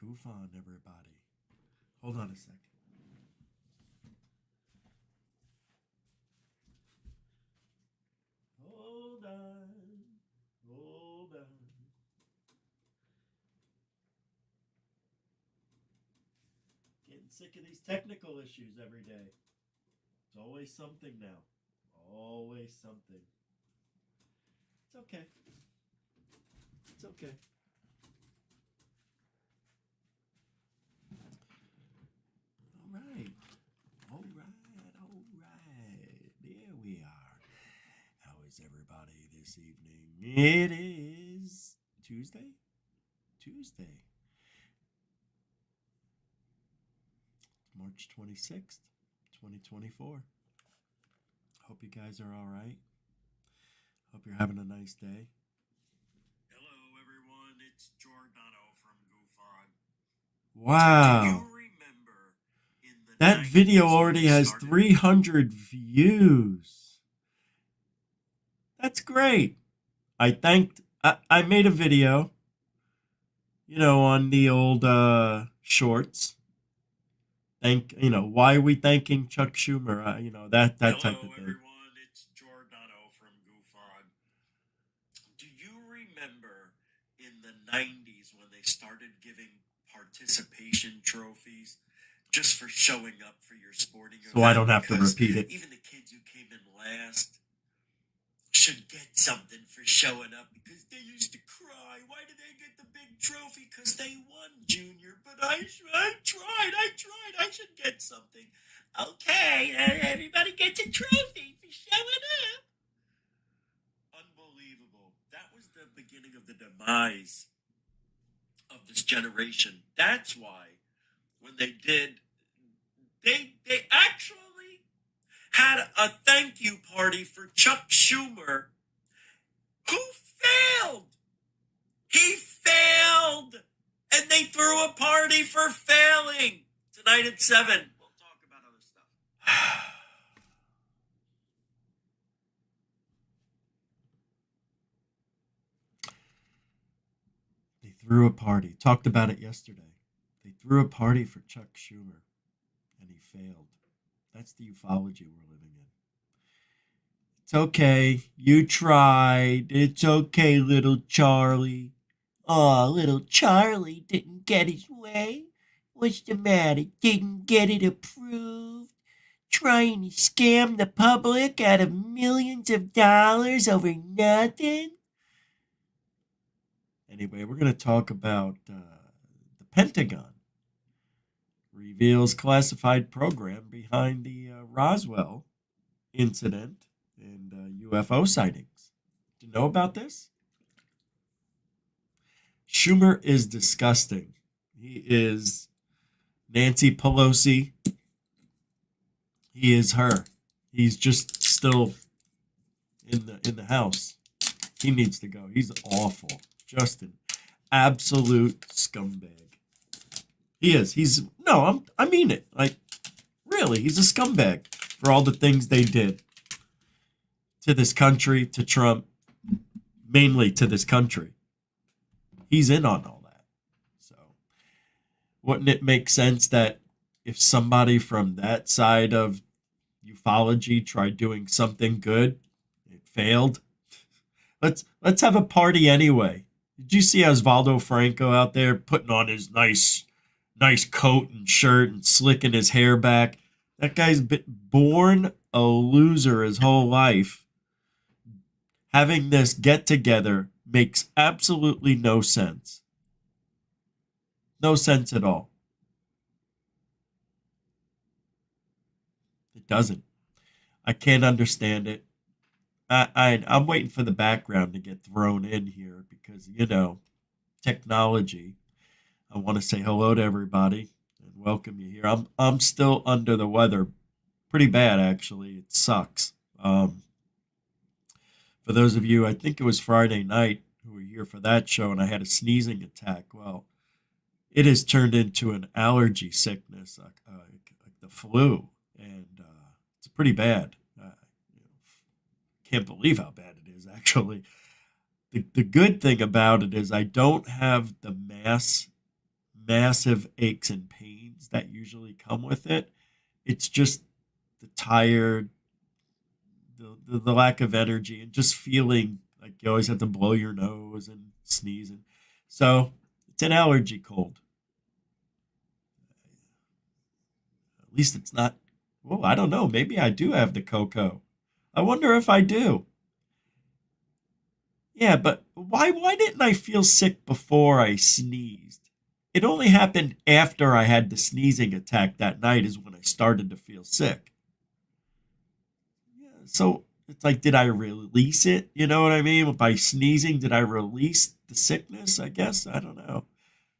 goof on, everybody. Hold on a second. Hold on. Hold on. Getting sick of these technical issues every day. It's always something now. Always something. It's okay. It's okay. All right. All right. All right. There we are. How is everybody this evening? It is Tuesday? Tuesday. March 26th, 2024. Hope you guys are all right. Hope you're having a nice day. Hello, everyone. It's Giordano from GoofOn. Wow. Do you remember in the That 90s video when already they has started- 300 views. That's great. I made a video, on the old shorts. Why are we thanking Chuck Schumer? That Hello, type of thing. everyone. It's Giordano from GoofOn. Do you remember in the 90s when they started giving participation trophies just for showing up for your sporting event? So I don't have to Because repeat it. even the kids who came in last should get something for showing up because they used to cry. Why did they get the big trophy? Because they won, Junior. But I tried. I should get something. Okay, everybody gets a trophy for showing up. Unbelievable. That was the beginning of the demise of this generation. That's why when they did, they actually had a thank you party for Chuck Schumer, who failed. He failed. And they threw a party for failing. Tonight at 7. We'll talk about other stuff. They threw a party. Talked about it yesterday. They threw a party for Chuck Schumer, and he failed. That's the ufology we're living in. It's okay. You tried. It's okay, little Charlie. Aw, little Charlie didn't get his way. What's the matter? Didn't get it approved? Trying to scam the public out of millions of dollars over nothing? Anyway, we're going to talk about the Pentagon reveals classified program behind the Roswell incident and UFO sightings. Do you know about this? Schumer is disgusting. He is Nancy Pelosi. He is her. He's just still in the house. He needs to go. He's awful. Just an absolute scumbag. He is. I mean it. Like, really, he's a scumbag for all the things they did to this country, to Trump, mainly to this country. He's in on all that. So, wouldn't it make sense that if somebody from that side of ufology tried doing something good, it failed? Let's have a party anyway. Did you see Osvaldo Franco out there putting on his nice coat and shirt and slicking his hair back? That guy's been born a loser his whole life. Having this get together makes absolutely no sense. No sense at all. It doesn't. I can't understand it. I'm waiting for the background to get thrown in here because, technology. I want to say hello to everybody and welcome you here. I'm still under the weather. Pretty bad, actually. It sucks. For those of you, I think it was Friday night, who were here for that show, and I had a sneezing attack. Well, it has turned into an allergy sickness, like the flu, and it's pretty bad. Can't believe how bad it is, actually. The good thing about it is I don't have the mass massive aches and pains that usually come with it. It's just the tired, the lack of energy, and just feeling like you always have to blow your nose and sneezing. So it's an allergy cold. At least it's not. Well, I don't know. Maybe I do have the cocoa. I wonder if I do. Yeah, but why didn't I feel sick before I sneezed? It only happened after I had the sneezing attack that night is when I started to feel sick. Yeah, so it's like, did I release it? You know what I mean? By sneezing, did I release the sickness? I guess. I don't know.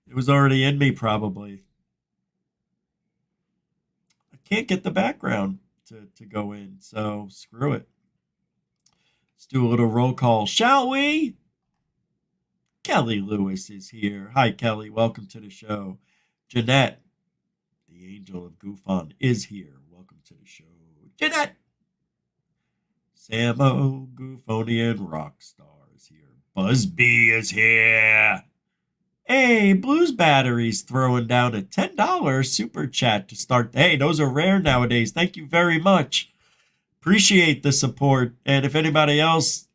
It was already in me, probably. I can't get the background to go in, so screw it. Let's do a little roll call, shall we? Kelly Lewis is here. Hi, Kelly. Welcome to the show. Jeanette, the angel of Goofon, is here. Welcome to the show. Jeanette! Samo, Goofonian Rockstar is here. Buzzbee is here. Hey, Blues Batteries throwing down a $10 super chat to start. Hey, those are rare nowadays. Thank you very much. Appreciate the support. And if anybody else,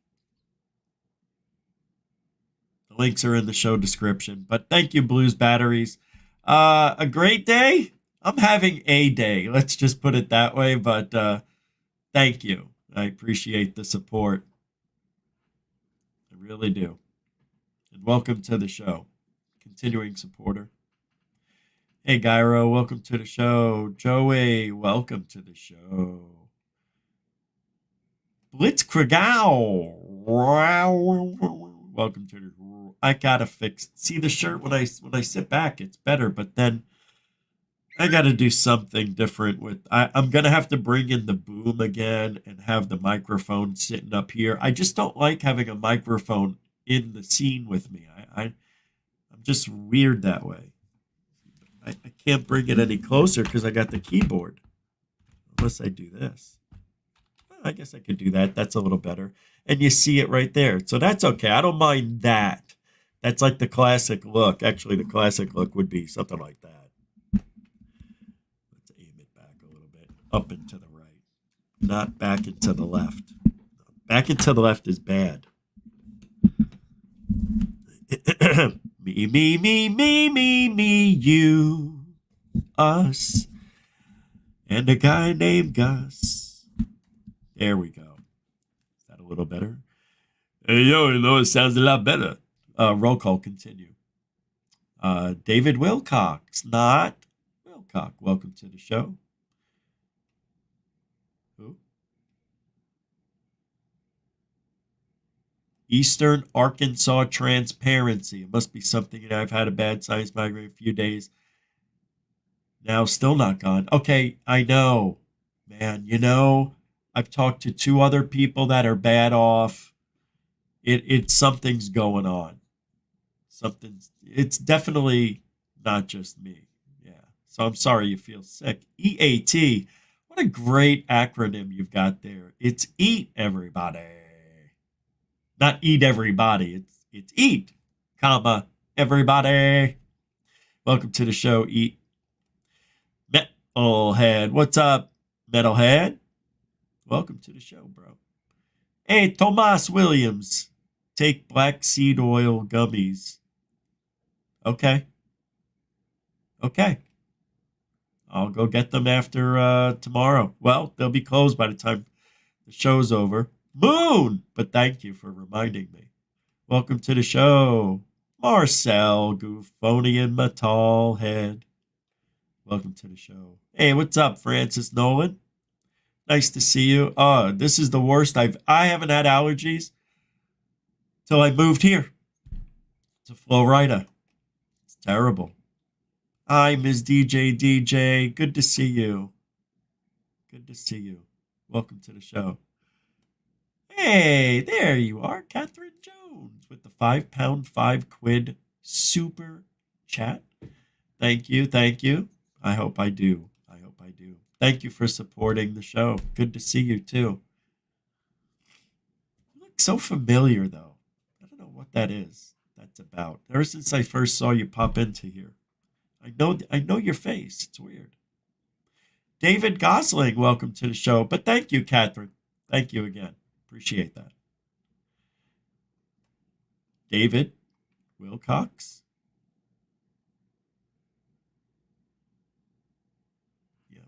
the links are in the show description. But thank you, Blues Batteries. A great day. I'm having a day. Let's just put it that way. But thank you. I appreciate the support. I really do. And welcome to the show. Continuing supporter. Hey, Gyro, welcome to the show. Joey, welcome to the show. Blitzkriegau, welcome to the. I gotta fix. See the shirt when I sit back, it's better, but then I gotta do something different with. I'm gonna have to bring in the boom again and have the microphone sitting up here. I just don't like having a microphone in the scene with me. I'm just weird that way. I can't bring it any closer because I got the keyboard. Unless I do this. I guess I could do that. That's a little better. And you see it right there. So that's okay. I don't mind that. That's like the classic look. Actually, the classic look would be something like that. Let's aim it back a little bit. Up and to the right. Not back and to the left. Back and to the left is bad. Me, you, us, and a guy named Gus. There we go. Is that a little better? Hey, yo, it sounds a lot better. Roll call, continue. David Wilcox, not Wilcox. Welcome to the show. Who? Eastern Arkansas Transparency. It must be something that I've had a bad sinus migraine a few days. Now still not gone. Okay, I know. Man, I've talked to 2 other people that are bad off. It's something's going on. It's definitely not just me. Yeah. So I'm sorry you feel sick. EAT. What a great acronym you've got there. It's eat everybody. Not eat everybody. It's eat, comma, everybody. Welcome to the show, Eat. Metalhead. What's up, Metalhead? Welcome to the show, bro. Hey, Tomas Williams. Take black seed oil gummies. Okay. I'll go get them after tomorrow. Well, they'll be closed by the time the show's over. Moon! But thank you for reminding me. Welcome to the show, Marcel Goofonian Metalhead. Welcome to the show. Hey, what's up, Francis Nolan? Nice to see you. This is the worst. I haven't had allergies till I moved here to Florida. It's terrible. Hi, Ms. DJ. Good to see you. Welcome to the show. Hey, there you are, Catherine Jones, with the £5, £5 super chat. Thank you. I hope I do. Thank you for supporting the show. Good to see you, too. You look so familiar, though. I don't know what that is. That's about. Ever since I first saw you pop into here. I know your face. It's weird. David Gosling, welcome to the show. But thank you, Catherine. Thank you again. Appreciate that. David Wilcox. Yeah.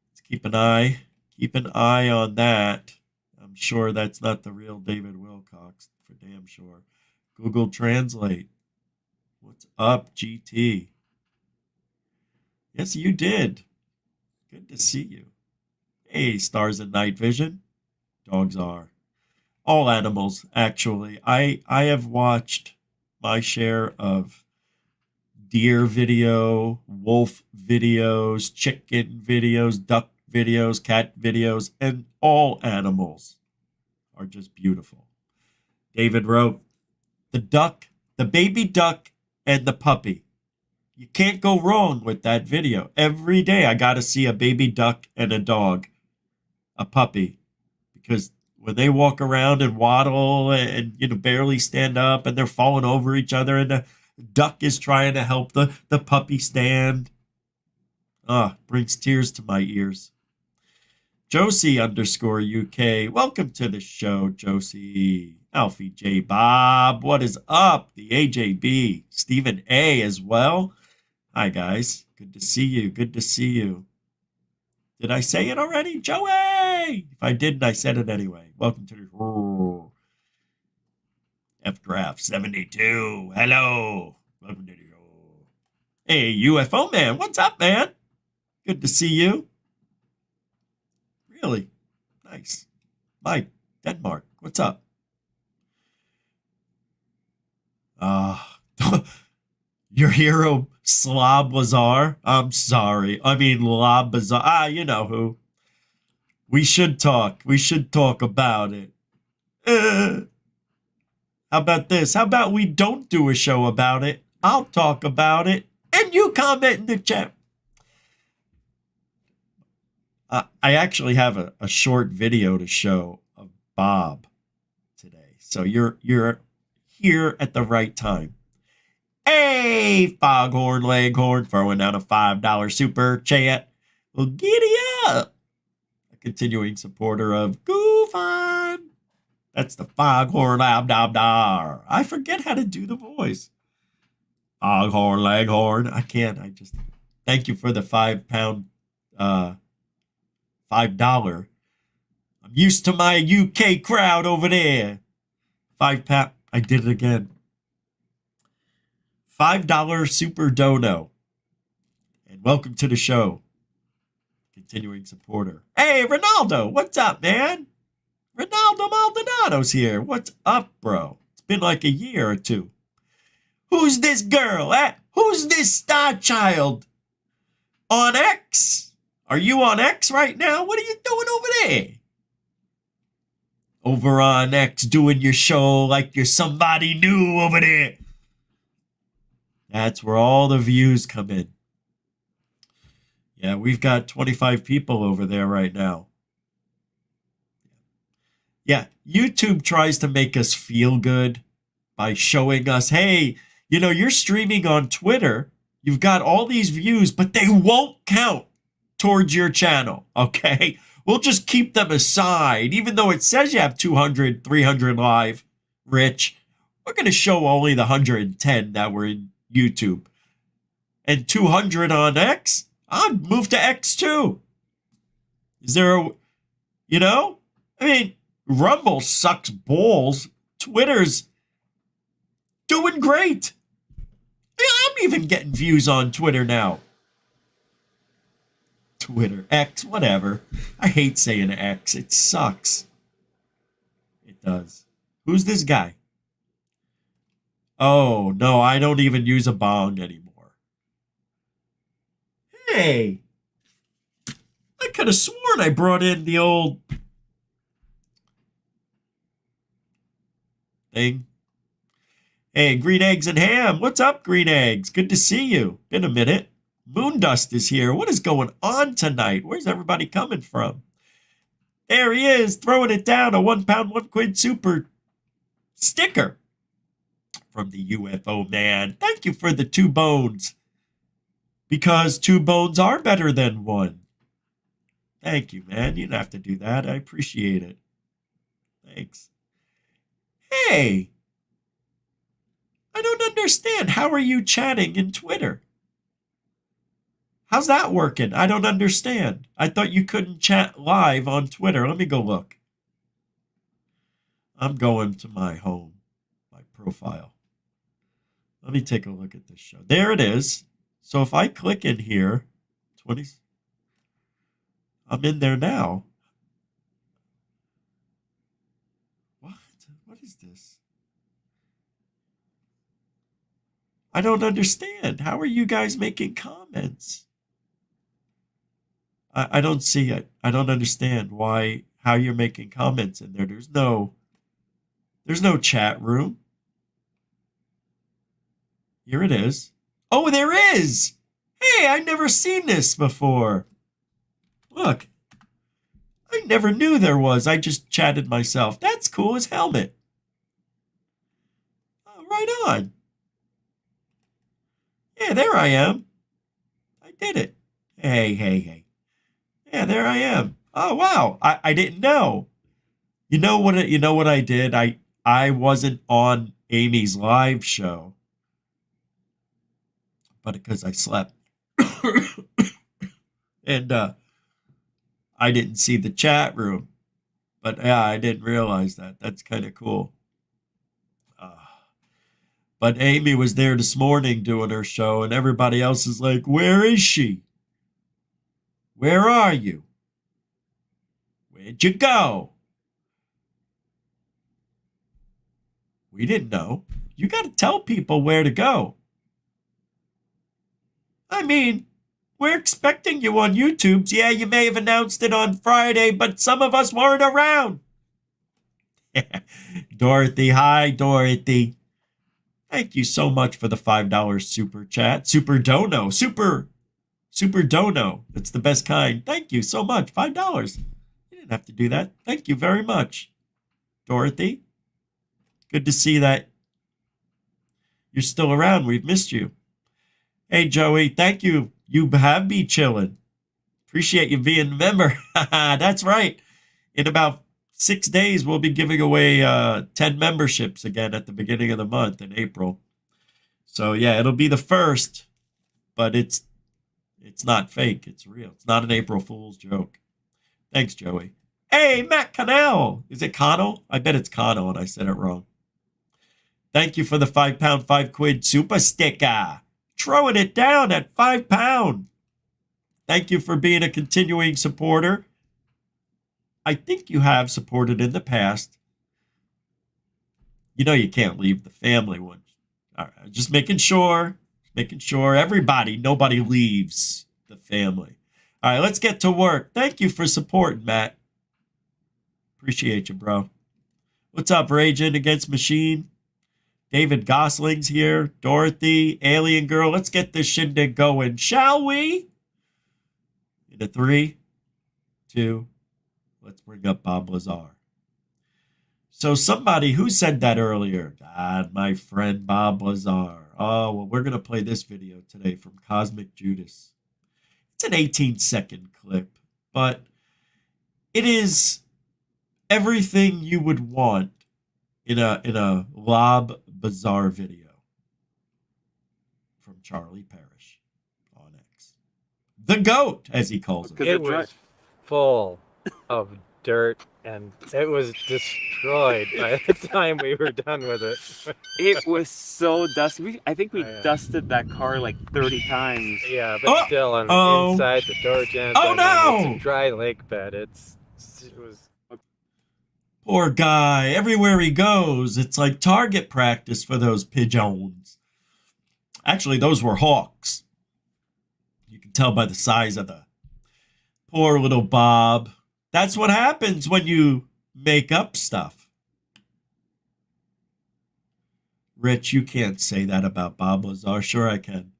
Let's keep an eye on that. I'm sure that's not the real David Wilcox, for damn sure. Google Translate. What's up, GT? Yes, you did. Good to see you. Hey, stars and night vision. Dogs are. All animals, actually. I have watched my share of deer video, wolf videos, chicken videos, duck videos, cat videos, and all animals are just beautiful. David wrote, the duck, the baby duck, and the puppy. You can't go wrong with that video. Every day I got to see a baby duck and a dog, a puppy, because when they walk around and waddle and barely stand up and they're falling over each other and the duck is trying to help the puppy stand. Brings tears to my ears. Josie underscore UK. Welcome to the show, Josie. Alfie J. Bob. What is up? The AJB. Stephen A. as well. Hi, guys. Good to see you. Good to see you. Did I say it already? Joey! If I didn't, I said it anyway. Welcome to the F-Draft 72. Hello. Welcome to the show. Hey, UFO man. What's up, man? Good to see you. Really? Nice. Mike, Denmark. What's up? Your hero, Slob Lazar. I'm sorry. I mean, Lob Bazar. You know who. We should talk. We should talk about it. How about this? How about we don't do a show about it? I'll talk about it, and you comment in the chat. I actually have a short video to show of Bob today, so you're here at the right time. Hey, Foghorn Leghorn, throwing out a $5 super chat. Well, giddy up. A continuing supporter of Goof On. That's the Foghorn Abdabdar. I forget how to do the voice. Foghorn Leghorn. I can't. I just thank you for the $5. $5. I'm used to my UK crowd over there. £5. I did it again. $5 super dono. And welcome to the show. Continuing supporter. Hey, Ronaldo, what's up, man? Ronaldo Maldonado's here. What's up, bro? It's been like a year or two. Who's this girl? Who's this star child? On X? Are you on X right now? What are you doing over there? Over on X doing your show like you're somebody new over there. That's where all the views come in. Yeah, we've got 25 people over there right now. Yeah, YouTube tries to make us feel good by showing us, hey, you're streaming on Twitter. You've got all these views, but they won't count towards your channel, okay? We'll just keep them aside. Even though it says you have 200, 300 live, Rich, we're going to show only the 110 that were in YouTube. And 200 on X? I'd move to X too. Is there I mean, Rumble sucks balls. Twitter's doing great. I'm even getting views on Twitter now. Twitter, X, whatever. I hate saying X. It sucks. It does. Who's this guy? Oh, no, I don't even use a bong anymore. Hey, I could have sworn I brought in the old thing. Hey, Green Eggs and Ham. What's up, Green Eggs? Good to see you. Been a minute. Moondust is here. What is going on tonight? Where's everybody coming from? There he is, throwing it down, a £1, £1 super sticker. from the UFO man. Thank you for the 2 bones. Because 2 bones are better than 1. Thank you, man. You didn't have to do that. I appreciate it. Thanks. Hey, I don't understand. How are you chatting in Twitter? How's that working? I don't understand. I thought you couldn't chat live on Twitter. Let me go look. I'm going to my home, my profile. Let me take a look at this show. There it is. So if I click in here, 20, I'm in there now. What? What is this? I don't understand. How are you guys making comments? I don't see it. I don't understand how you're making comments in there. There's no chat room. Here it is. Oh, there is. Hey, I've never seen this before. Look. I never knew there was. I just chatted myself. That's cool as helmet. Oh, right on. Yeah, there I am. I did it. Hey. Yeah, there I am. Oh, wow. I didn't know. You know what I did? I wasn't on Amy's live show, but because I slept. And I didn't see the chat room. But yeah, I didn't realize that. That's kind of cool. But Amy was there this morning doing her show, and everybody else is like, where is she? Where are you? Where'd you go? We didn't know. You got to tell people where to go. I mean, we're expecting you on YouTube. Yeah, you may have announced it on Friday, but some of us weren't around. Dorothy, hi, Dorothy. Thank you so much for the $5 super chat. Super dono. Super dono. It's the best kind. Thank you so much. $5. You didn't have to do that. Thank you very much, Dorothy. Good to see that you're still around. We've missed you. Hey, Joey, thank you. You have me chilling. Appreciate you being a member. That's right. In about 6 days, we'll be giving away 10 memberships again at the beginning of the month in April. So, yeah, it'll be the first, but it's not fake. It's real. It's not an April Fool's joke. Thanks, Joey. Hey, Matt Connell. Is it Connell? I bet it's Connell, and I said it wrong. Thank you for the £5, £5 super sticker. Throwing it down at £5. Thank you for being a continuing supporter. I think you have supported in the past. You know you can't leave the family one. All right, just making sure. Everybody, nobody leaves the family. All right, let's get to work. Thank you for supporting, Matt. Appreciate you, bro. What's up, Raging Against Machine? David Gosling's here. Dorothy, Alien Girl. Let's get this shindig going, shall we? In a 3, 2, let's bring up Bob Lazar. So somebody, who said that earlier? God, my friend Bob Lazar. Oh, well, we're going to play this video today from Cosmic Judas. It's an 18-second clip, but it is everything you would want in a Lob Bazaar video from Charlie Parrish on X. The GOAT, as he calls it. It was full of dirt, and it was destroyed by the time we were done with it. It was so dusty. I think we dusted that car like 30 times. Yeah, but still on inside the door jam. Oh no! It's a dry lake bed. It was. Poor guy. Everywhere he goes, it's like target practice for those pigeons. Actually, those were hawks. You can tell by the size of the poor little Bob. That's what happens when you make up stuff. Rich, you can't say that about Bob Lazar. Sure I can.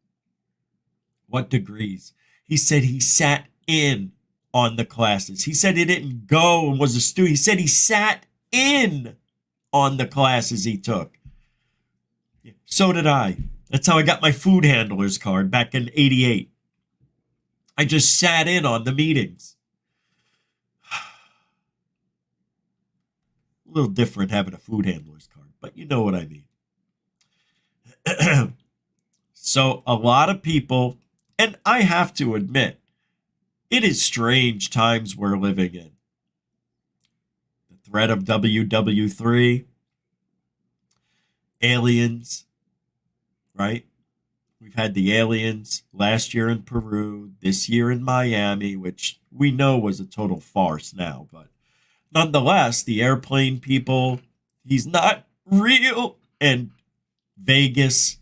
What degrees? He said he sat in on the classes. He said he didn't go and was a student. He said he sat in on the classes he took. So did I. That's how I got my food handler's card back in '88. I just sat in on the meetings. A little different having a food handler's card, but you know what I mean. So a lot of people, and I have to admit, it is strange times we're living in. The threat of WW3, aliens, right? We've had the aliens last year in Peru, this year in Miami, which we know was a total farce now, but nonetheless, the airplane people, he's not real. And Vegas,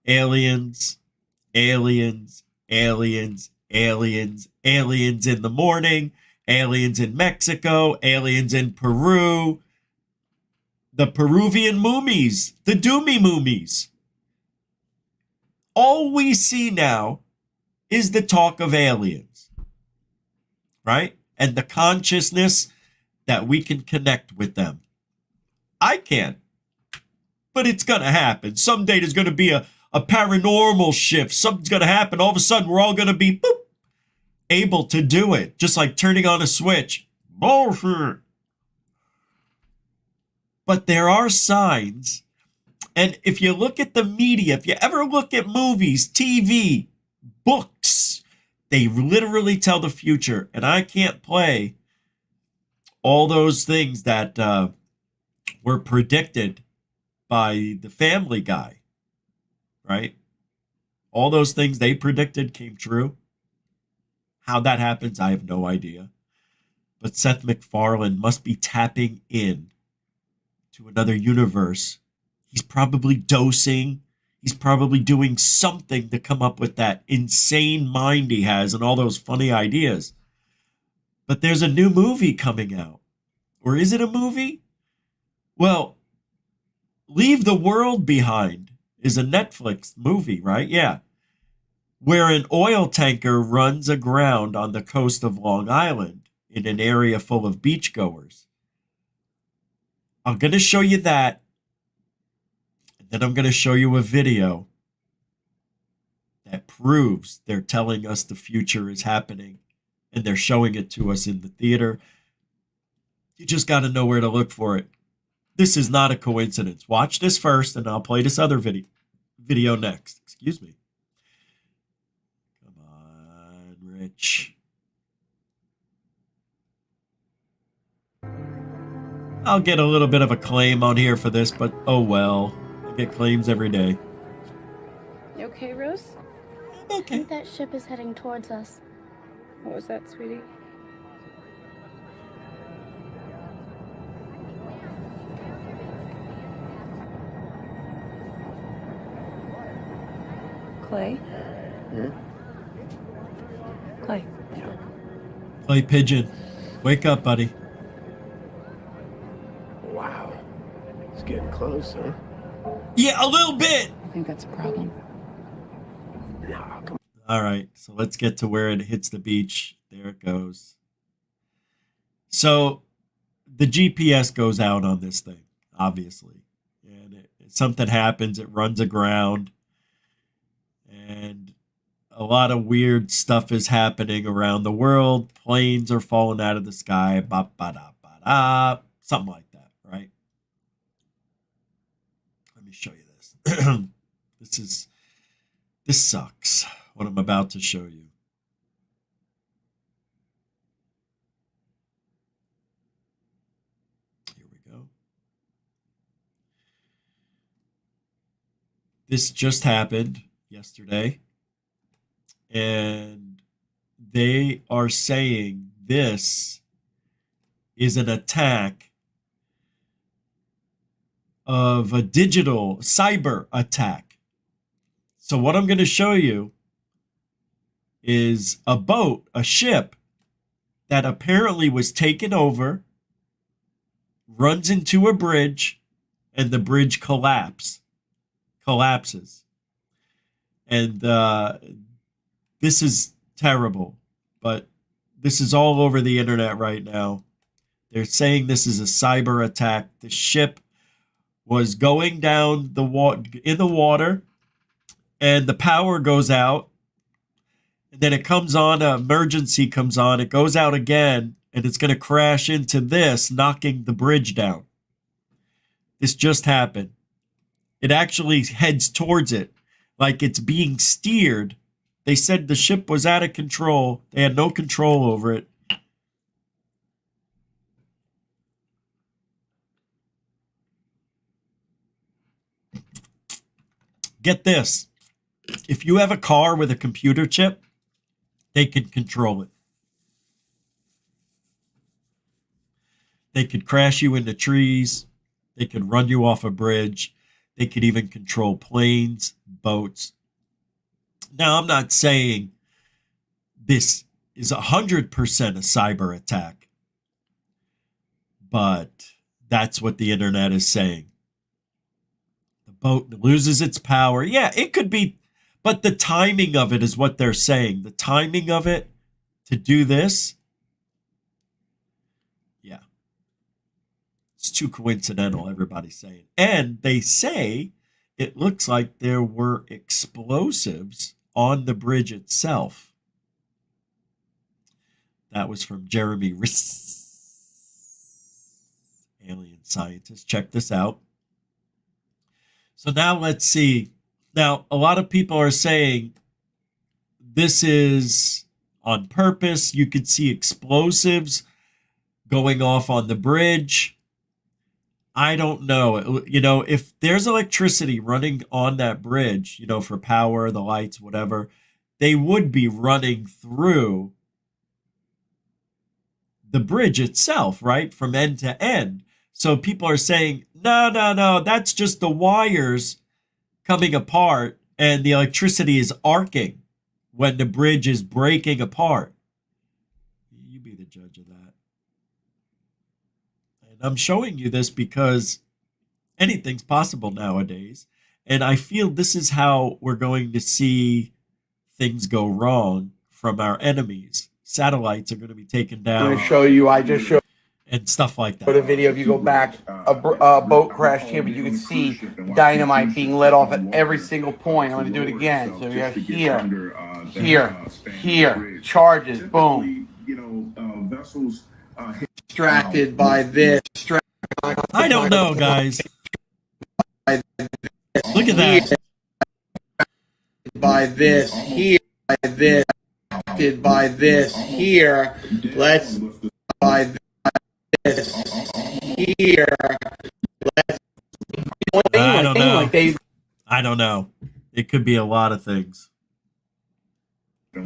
aliens, aliens, aliens, aliens, aliens in the morning, aliens in Mexico, aliens in Peru, the Peruvian mummies, the Doomy mummies. All we see now is the talk of aliens, right? And the consciousness that we can connect with them. I can't, but it's going to happen. Someday there's going to be a paranormal shift. Something's going to happen. All of a sudden, we're all going to be boop, able to do it, just like turning on a switch. Bullshit. But there are signs. And if you look at the media, if you ever look at movies, TV, books, they literally tell the future. And I can't play all those things that were predicted by the Family Guy, right? All those things they predicted came true. How that happens, I have no idea. But Seth MacFarlane must be tapping in to another universe. He's probably dosing. He's probably doing something to come up with that insane mind he has and all those funny ideas. But there's a new movie coming out. Or is it a movie? Well, Leave the World Behind is a Netflix movie, right? Yeah. Where an oil tanker runs aground on the coast of Long Island in an area full of beachgoers. I'm going to show you that. And then I'm going to show you a video that proves they're telling us the future is happening. And they're showing it to us in the theater. You just got to know where to look for it. This is not a coincidence. Watch this first, and I'll play this other video next. Excuse me. Come on, Rich. I'll get a little bit of a claim on here for this, but oh well. I get claims every day. You okay, Rose? I think that ship is heading towards us. What was that, sweetie? Clay? Clay. Clay Pigeon. Wake up, buddy. Wow. It's getting close, huh? Yeah, a little bit. I think that's a problem. Nah, come All right, so let's get to where it hits the beach. There it goes. So the GPS goes out on this thing, obviously. And something happens, it runs aground. And a lot of weird stuff is happening around the world. Planes are falling out of the sky. Ba-ba-da-ba-da. Something like that, right? Let me show you this. This sucks, what I'm about to show you. Here we go. This just happened yesterday, and they are saying this is an attack of a digital cyber attack. So what I'm going to show you is a boat, a ship that apparently was taken over, runs into a bridge, and the bridge collapses. And this is terrible, but this is all over the internet right now. They're saying this is a cyber attack. The ship was going down in the water, and the power goes out, and then it comes on, an emergency comes on, it goes out again, and it's going to crash into this, knocking the bridge down. This just happened. It actually heads towards it, like it's being steered. They said the ship was out of control. They had no control over it. Get this. If you have a car with a computer chip, they can control it. They could crash you into trees. They could run you off a bridge. They could even control planes, boats. Now, I'm not saying this is 100% a cyber attack, but that's what the internet is saying. The boat loses its power. Yeah, it could be, but the timing of it is what they're saying. The timing of it to do this, yeah, it's too coincidental, everybody's saying. And they say it looks like there were explosives on the bridge itself. That was from Jeremy Riss, alien scientist. Check this out. So now let's see. Now, a lot of people are saying this is on purpose. You could see explosives going off on the bridge. I don't know. You know, if there's electricity running on that bridge, you know, for power, the lights, whatever, they would be running through the bridge itself, right? From end to end. So people are saying, no, that's just the wires coming apart and the electricity is arcing when the bridge is breaking apart. You be the judge of that. And I'm showing you this because anything's possible nowadays. And I feel this is how we're going to see things go wrong from our enemies. Satellites are going to be taken down. I'm going to show you, I just showed and stuff like that. a video. If you go back, a boat crashed here, but you can see dynamite being let off at every single point. I'm going to do it again. So we have here, charges, boom. Distracted by this. I don't know, guys. Look at that. By this here, by this, by this here. Let's by this here. Let's. I don't know. I don't know. It could be a lot of things.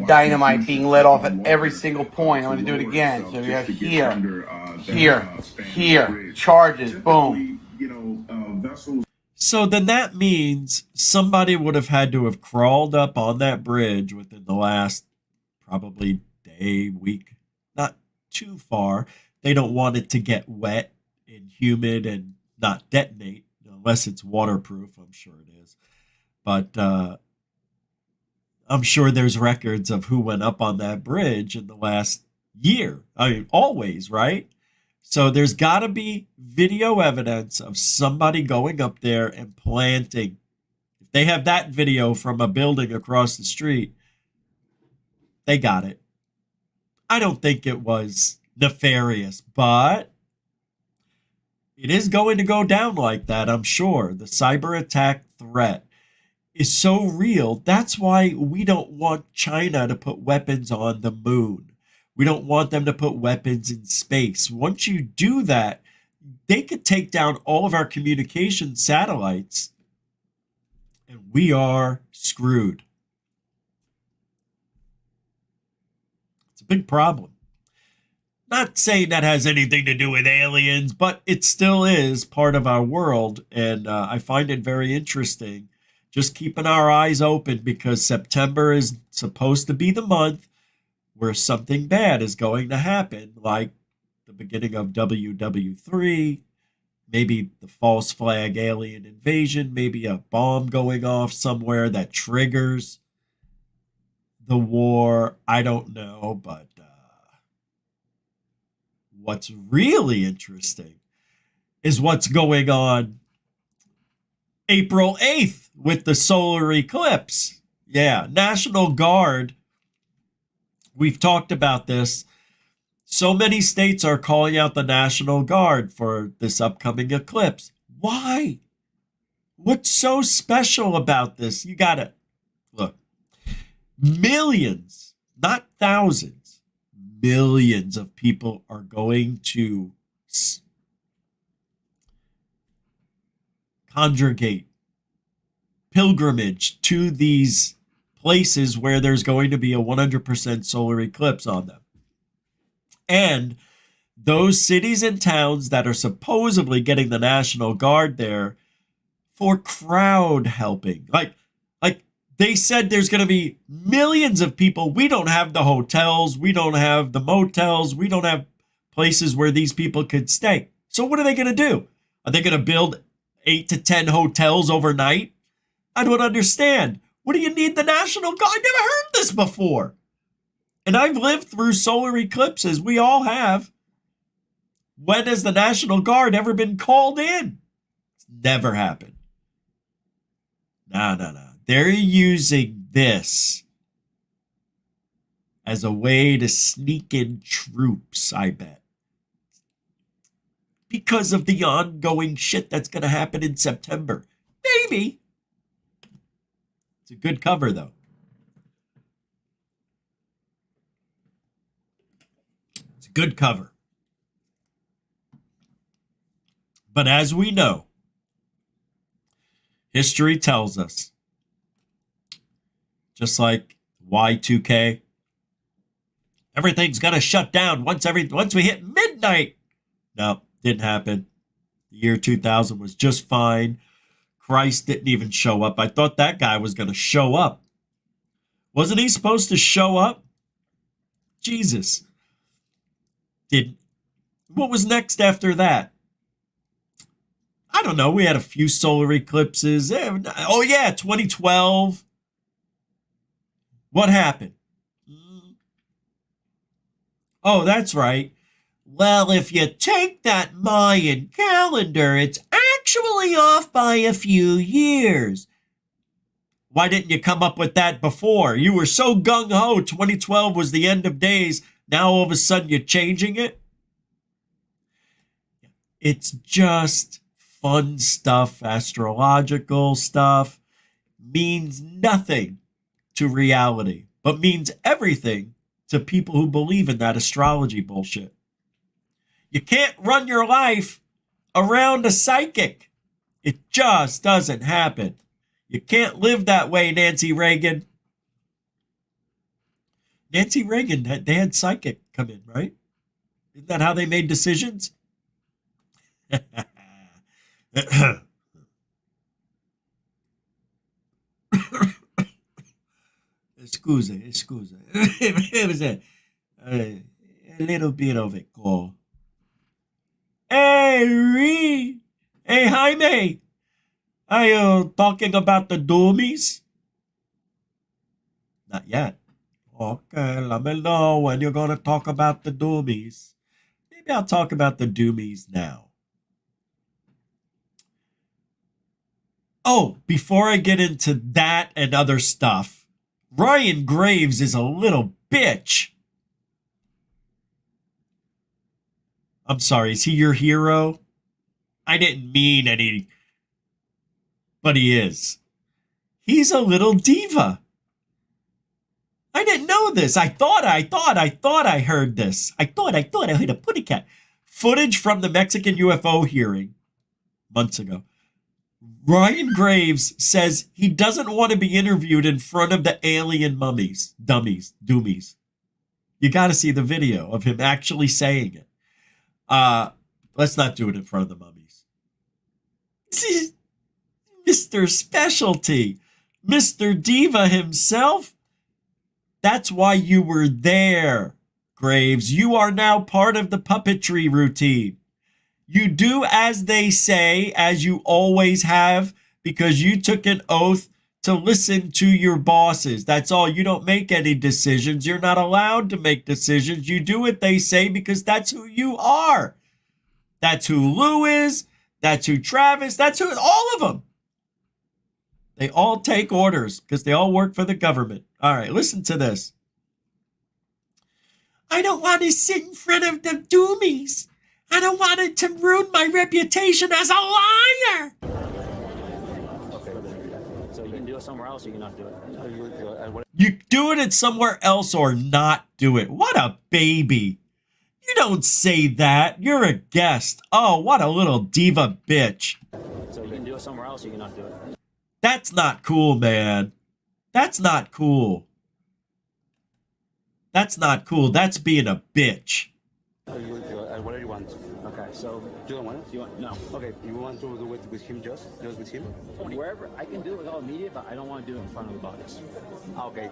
Dynamite being let off at every single point. I'm going to do it again. So we have here, charges, boom. So then that means somebody would have had to have crawled up on that bridge within the last probably day, week, not too far. They don't want it to get wet and humid and not detonate, unless it's waterproof. I'm sure it is. But I'm sure there's records of who went up on that bridge in the last year. I mean, always, right? So there's got to be video evidence of somebody going up there and planting. If they have that video from a building across the street, they got it. I don't think it was nefarious, but it is going to go down like that, I'm sure. The cyber attack threat is so real. That's why we don't want China to put weapons on the moon. We don't want them to put weapons in space. Once you do that, they could take down all of our communication satellites, and we are screwed. It's a big problem. Not saying that has anything to do with aliens, but it still is part of our world, and I find it very interesting. Just keeping our eyes open, because September is supposed to be the month where something bad is going to happen, like the beginning of WW3, maybe the false flag alien invasion, maybe a bomb going off somewhere that triggers the war. I don't know, but what's really interesting is what's going on April 8th with the solar eclipse. Yeah, National Guard. We've talked about this. So many states are calling out the National Guard for this upcoming eclipse. Why? What's so special about this? You got to look. Millions, not thousands, millions of people are going to congregate, pilgrimage to these places where there's going to be a 100% solar eclipse on them. And those cities and towns that are supposedly getting the National Guard there for crowd helping. Like they said there's going to be millions of people. We don't have the hotels. We don't have the motels. We don't have places where these people could stay. So what are they going to do? Are they going to build 8 to 10 hotels overnight? I don't understand. What do you need the National Guard? I've never heard this before. And I've lived through solar eclipses. We all have. When has the National Guard ever been called in? It's never happened. No. They're using this as a way to sneak in troops, I bet. Because of the ongoing shit that's going to happen in September. Maybe. It's a good cover, though. It's a good cover. But as we know, history tells us, just like Y2K, everything's going to shut down once we hit midnight. No, didn't happen. The year 2000 was just fine. Christ didn't even show up. I thought that guy was going to show up. Wasn't he supposed to show up? Jesus. Didn't. What was next after that? I don't know. We had a few solar eclipses. Oh, yeah, 2012. What happened? Oh, that's right. Well, if you take that Mayan calendar, it's actually off by a few years. Why didn't you come up with that before? You were so gung-ho, 2012 was the end of days. Now all of a sudden you're changing it? It's just fun stuff, astrological stuff. Means nothing to reality, but means everything to people who believe in that astrology bullshit. You can't run your life around a psychic. It just doesn't happen. You can't live that way, Nancy Reagan. Nancy Reagan, they had psychic come in, right? Isn't that how they made decisions? Scusa. It was a little bit of a call. Hey, Jaime. Are you talking about the doomies? Not yet. Okay, let me know when you're going to talk about the doomies. Maybe I'll talk about the doomies now. Oh, before I get into that and other stuff, Ryan Graves is a little bitch. I'm sorry, is he your hero? I didn't mean any, but he is. He's a little diva. I didn't know this. I thought I heard this. I thought I heard a putty cat. Footage from the Mexican UFO hearing months ago. Ryan Graves says he doesn't want to be interviewed in front of the alien mummies, doomies. You got to see the video of him actually saying it. Let's not do it in front of the mummies. Mr. Specialty, Mr. Diva himself. That's why you were there, Graves. You are now part of the puppetry routine. You do as they say, as you always have, because you took an oath to listen to your bosses. That's all. You don't make any decisions. You're not allowed to make decisions. You do what they say because that's who you are. That's who Lou is. That's who Travis. That's who all of them. They all take orders because they all work for the government. All right, listen to this. I don't want to sit in front of the doomies. I don't want it to ruin my reputation as a liar. So you can do it somewhere else, or you can not do it. You do it somewhere else or not do it. What a baby. You don't say that. You're a guest. Oh, what a little diva bitch. So you can do it somewhere else, or you can not do it. That's not cool, man. That's not cool. That's not cool. That's being a bitch. Whatever you want. Okay, so do you want it? You want? No. Okay, you want to do it with him, just with him? Wherever I can do it with all media, but I don't want to do it in front of the bodies. Okay,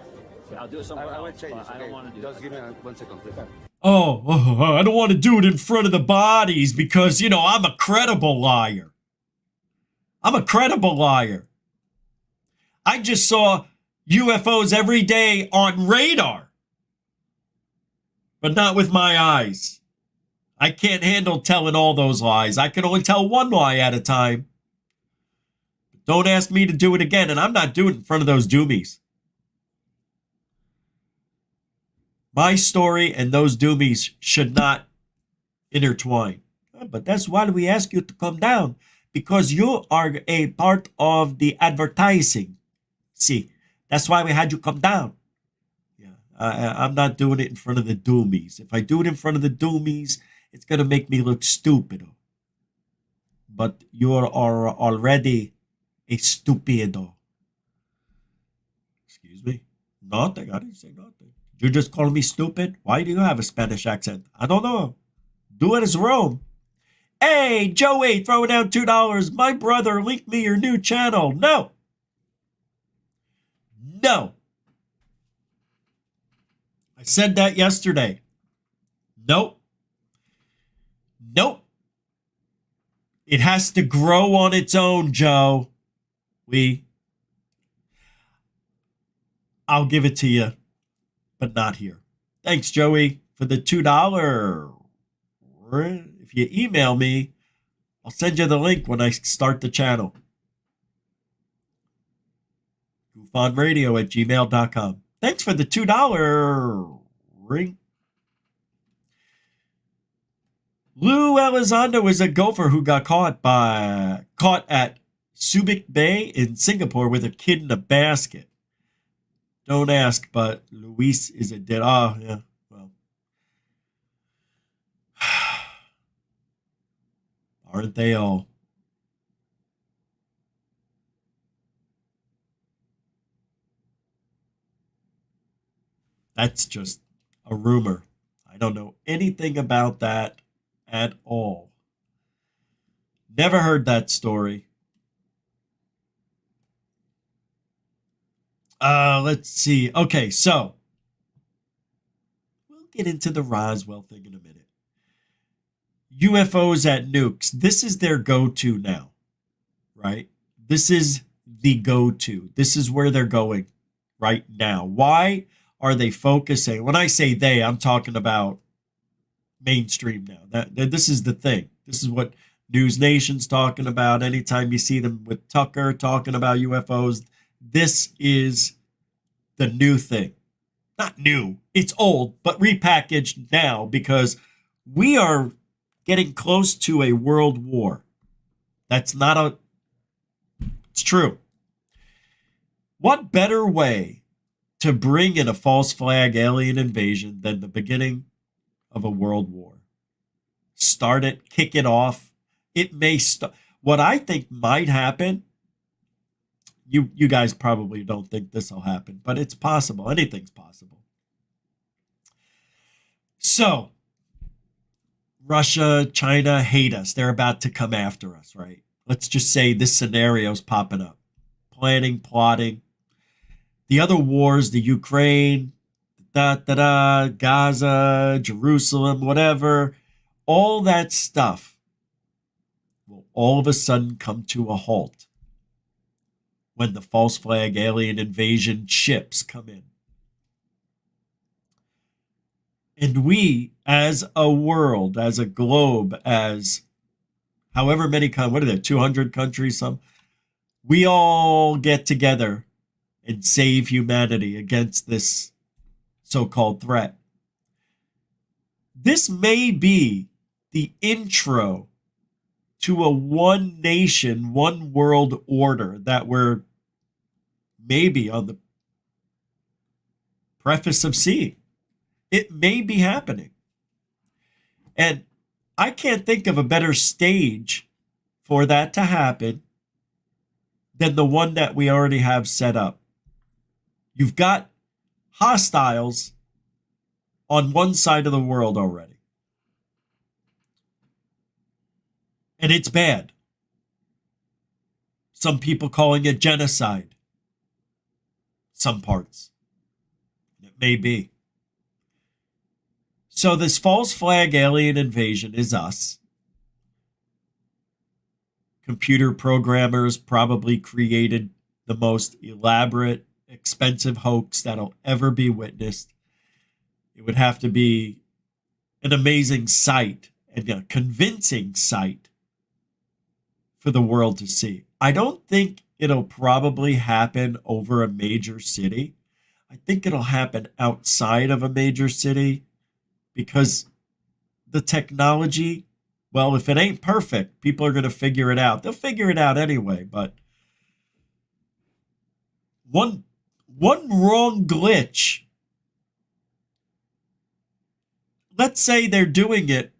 I'll do it somewhere else. I don't want to do. Just give me 1 second, please. Oh, I don't want to do it in front of the bodies because, you know, I'm a credible liar. I'm a credible liar. I just saw UFOs every day on radar, but not with my eyes. I can't handle telling all those lies. I can only tell one lie at a time. Don't ask me to do it again, and I'm not doing it in front of those doomies. My story and those doomies should not intertwine. But that's why we ask you to come down, because you are a part of the advertising. See, that's why we had you come down. Yeah, I'm not doing it in front of the doomies. If I do it in front of the doomies, it's going to make me look stupid. But you are already a stupido. Excuse me? Nothing. I didn't say nothing. You just call me stupid? Why do you have a Spanish accent? I don't know. Do it as Rome. Hey, Joey, throwing down $2. My brother, link me your new channel. No. No. I said that yesterday. Nope. Nope. It has to grow on its own, Joe. I'll give it to you, but not here. Thanks, Joey, for the $2. If you email me, I'll send you the link when I start the channel. goofonradio@gmail.com. Thanks for the $2 ring. Lou Elizondo is a gopher who got caught at Subic Bay in Singapore with a kid in a basket. Don't ask, but Luis is a dead. Oh, yeah. Well, aren't they all? That's just a rumor. I don't know anything about that at all. Never heard that story. Let's see. Okay, so we'll get into the Roswell thing in a minute. UFOs at nukes. This is their go-to now, right? This is the go-to. This is where they're going right now. Why are they focusing? When I say they, I'm talking about mainstream now. This is the thing. This is what News Nation's talking about. Anytime you see them with Tucker talking about UFOs, this is the new thing. Not new, it's old, but repackaged now because we are getting close to a world war. It's true. What better way to bring in a false flag alien invasion than the beginning of a world war? Start it, kick it off. It may start. What I think might happen, you guys probably don't think this will happen, but it's possible. Anything's possible. So, Russia, China hate us. They're about to come after us, right? Let's just say this scenario's popping up. Planning, plotting. The other wars, the Ukraine, Gaza, Jerusalem, whatever, all that stuff will all of a sudden come to a halt when the false flag alien invasion ships come in. And we, as a world, as a globe, as however many, what are there, 200 countries, we all get together and save humanity against this so-called threat. This may be the intro to a one nation, one world order that we're maybe on the preface of seeing. It may be happening. And I can't think of a better stage for that to happen than the one that we already have set up. You've got hostiles on one side of the world already. And it's bad. Some people calling it genocide. Some parts. It may be. So this false flag alien invasion is us. Computer programmers probably created the most elaborate, expensive hoax that'll ever be witnessed. It would have to be an amazing sight and a convincing sight for the world to see. I don't think it'll probably happen over a major city. I think it'll happen outside of a major city because the technology, well, if it ain't perfect, people are going to figure it out. They'll figure it out anyway, but one wrong glitch. Let's say they're doing it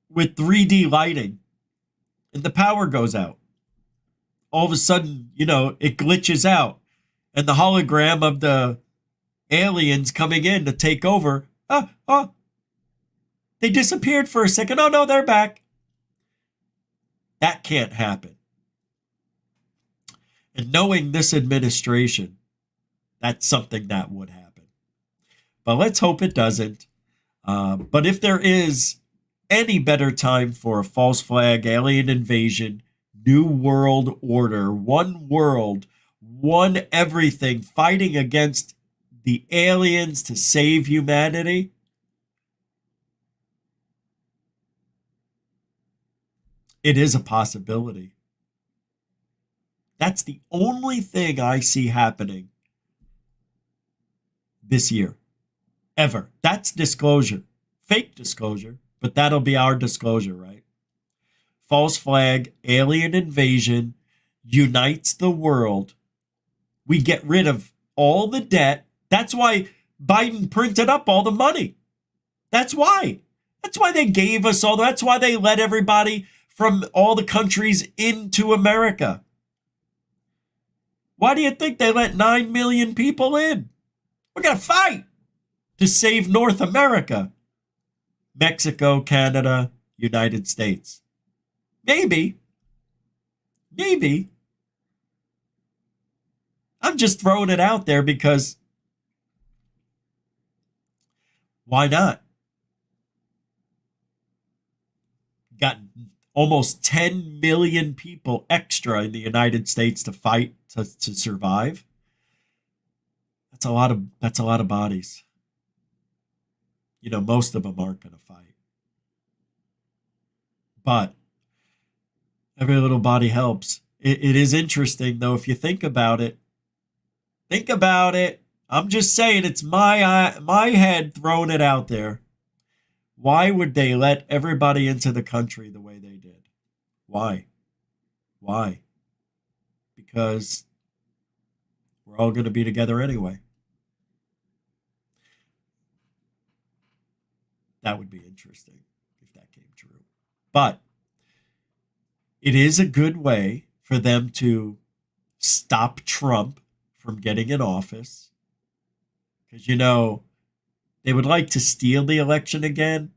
with 3D lighting and the power goes out. All of a sudden, it glitches out and the hologram of the aliens coming in to take over, they disappeared for a second. Oh, no, they're back. That can't happen. And knowing this administration, that's something that would happen. But let's hope it doesn't. But if there is any better time for a false flag alien invasion, new world order, one world, one everything, fighting against the aliens to save humanity, it is a possibility. That's the only thing I see happening this year. Ever. That's disclosure. Fake disclosure, but that'll be our disclosure, right? False flag, alien invasion, unites the world. We get rid of all the debt. That's why Biden printed up all the money. That's why. That's why they gave us all. That's why they let everybody from all the countries into America. Why do you think they let 9 million people in? We're going to fight to save North America. Mexico, Canada, United States. Maybe. I'm just throwing it out there because why not? Got almost 10 million people extra in the United States to fight to survive. That's a lot of bodies. Most of them aren't going to fight. But every little body helps. It is interesting, though, if you think about it. Think about it. I'm just saying, it's my head throwing it out there. Why would they let everybody into the country the way they did? Why? Because we're all going to be together anyway. That would be interesting if that came true. But it is a good way for them to stop Trump from getting in office. Because, they would like to steal the election again.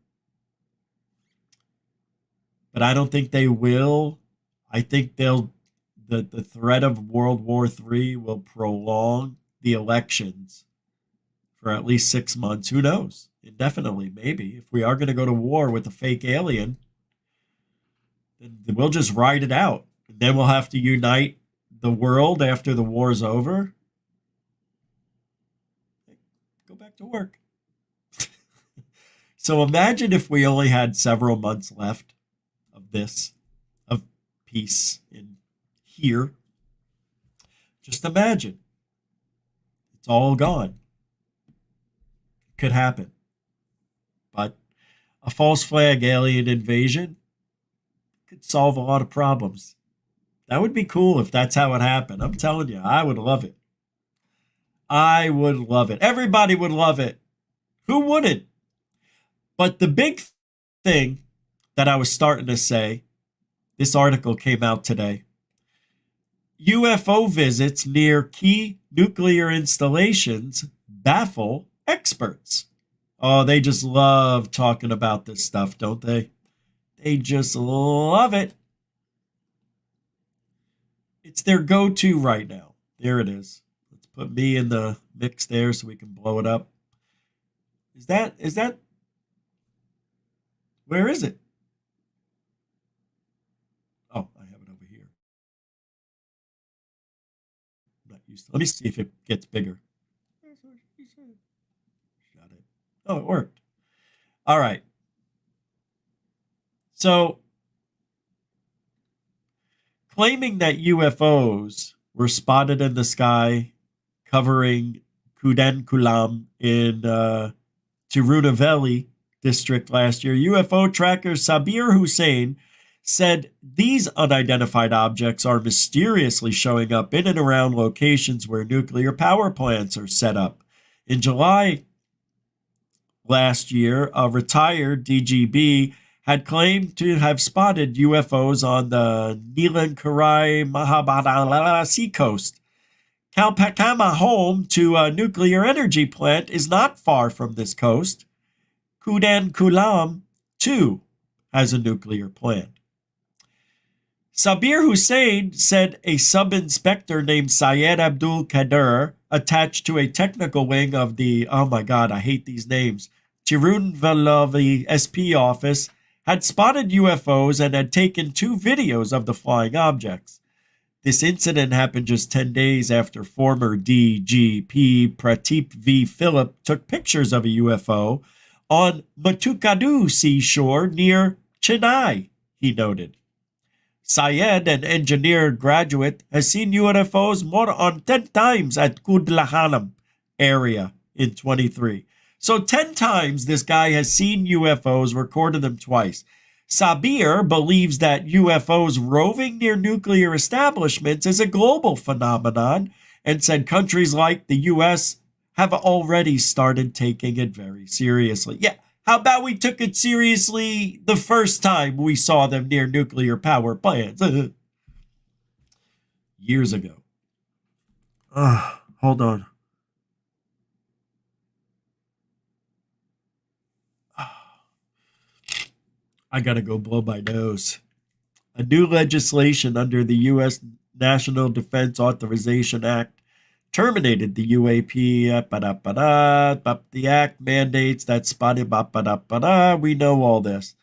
But I don't think they will. I think the threat of World War III will prolong the elections for at least 6 months. Who knows? Indefinitely, maybe. If we are going to go to war with a fake alien, then we'll just ride it out. And then we'll have to unite the world after the war's over. Go back to work. So imagine if we only had several months left of peace in here. Just imagine. It's all gone. Could happen. But a false flag alien invasion could solve a lot of problems. That would be cool if that's how it happened. I'm telling you, I would love it. I would love it. Everybody would love it. Who wouldn't? But the big thing that I was starting to say, this article came out today. UFO visits near key nuclear installations baffle experts. Oh, they just love talking about this stuff, don't they? They just love it. It's their go-to right now. There it is. Let's put me in the mix there so we can blow it up. Is that, where is it? Oh, I have it over here. I'm not used to, let me see if it gets bigger. Got it. Oh, it worked. All right. So, claiming that UFOs were spotted in the sky covering Kudankulam in Tirunelveli district last year, UFO tracker Sabir Hussain said these unidentified objects are mysteriously showing up in and around locations where nuclear power plants are set up. In July last year, a retired DGB had claimed to have spotted UFOs on the Neelankarai Mahabharata seacoast. Kalpakama, home to a nuclear energy plant, is not far from this coast. Kudankulam, too, has a nuclear plant. Sabir Hussain said a sub-inspector named Syed Abdul Kader, attached to a technical wing of the, oh my God, I hate these names, Tirunelveli SP office, had spotted UFOs and had taken 2 videos of the flying objects. This incident happened just 10 days after former DGP Prateep V. Philip took pictures of a UFO on Matukadu seashore near Chennai, he noted. Syed, an engineer graduate, has seen UFOs more than 10 times at Kudlahanam area in 23. So 10 times this guy has seen UFOs, recorded them twice. Sabir believes that UFOs roving near nuclear establishments is a global phenomenon and said countries like the U.S. have already started taking it very seriously. Yeah, how about we took it seriously the first time we saw them near nuclear power plants? Years ago. Hold on. I gotta go blow my nose. A new legislation under the U.S. National Defense Authorization Act terminated the UAP. The act mandates that spotting. We know all this.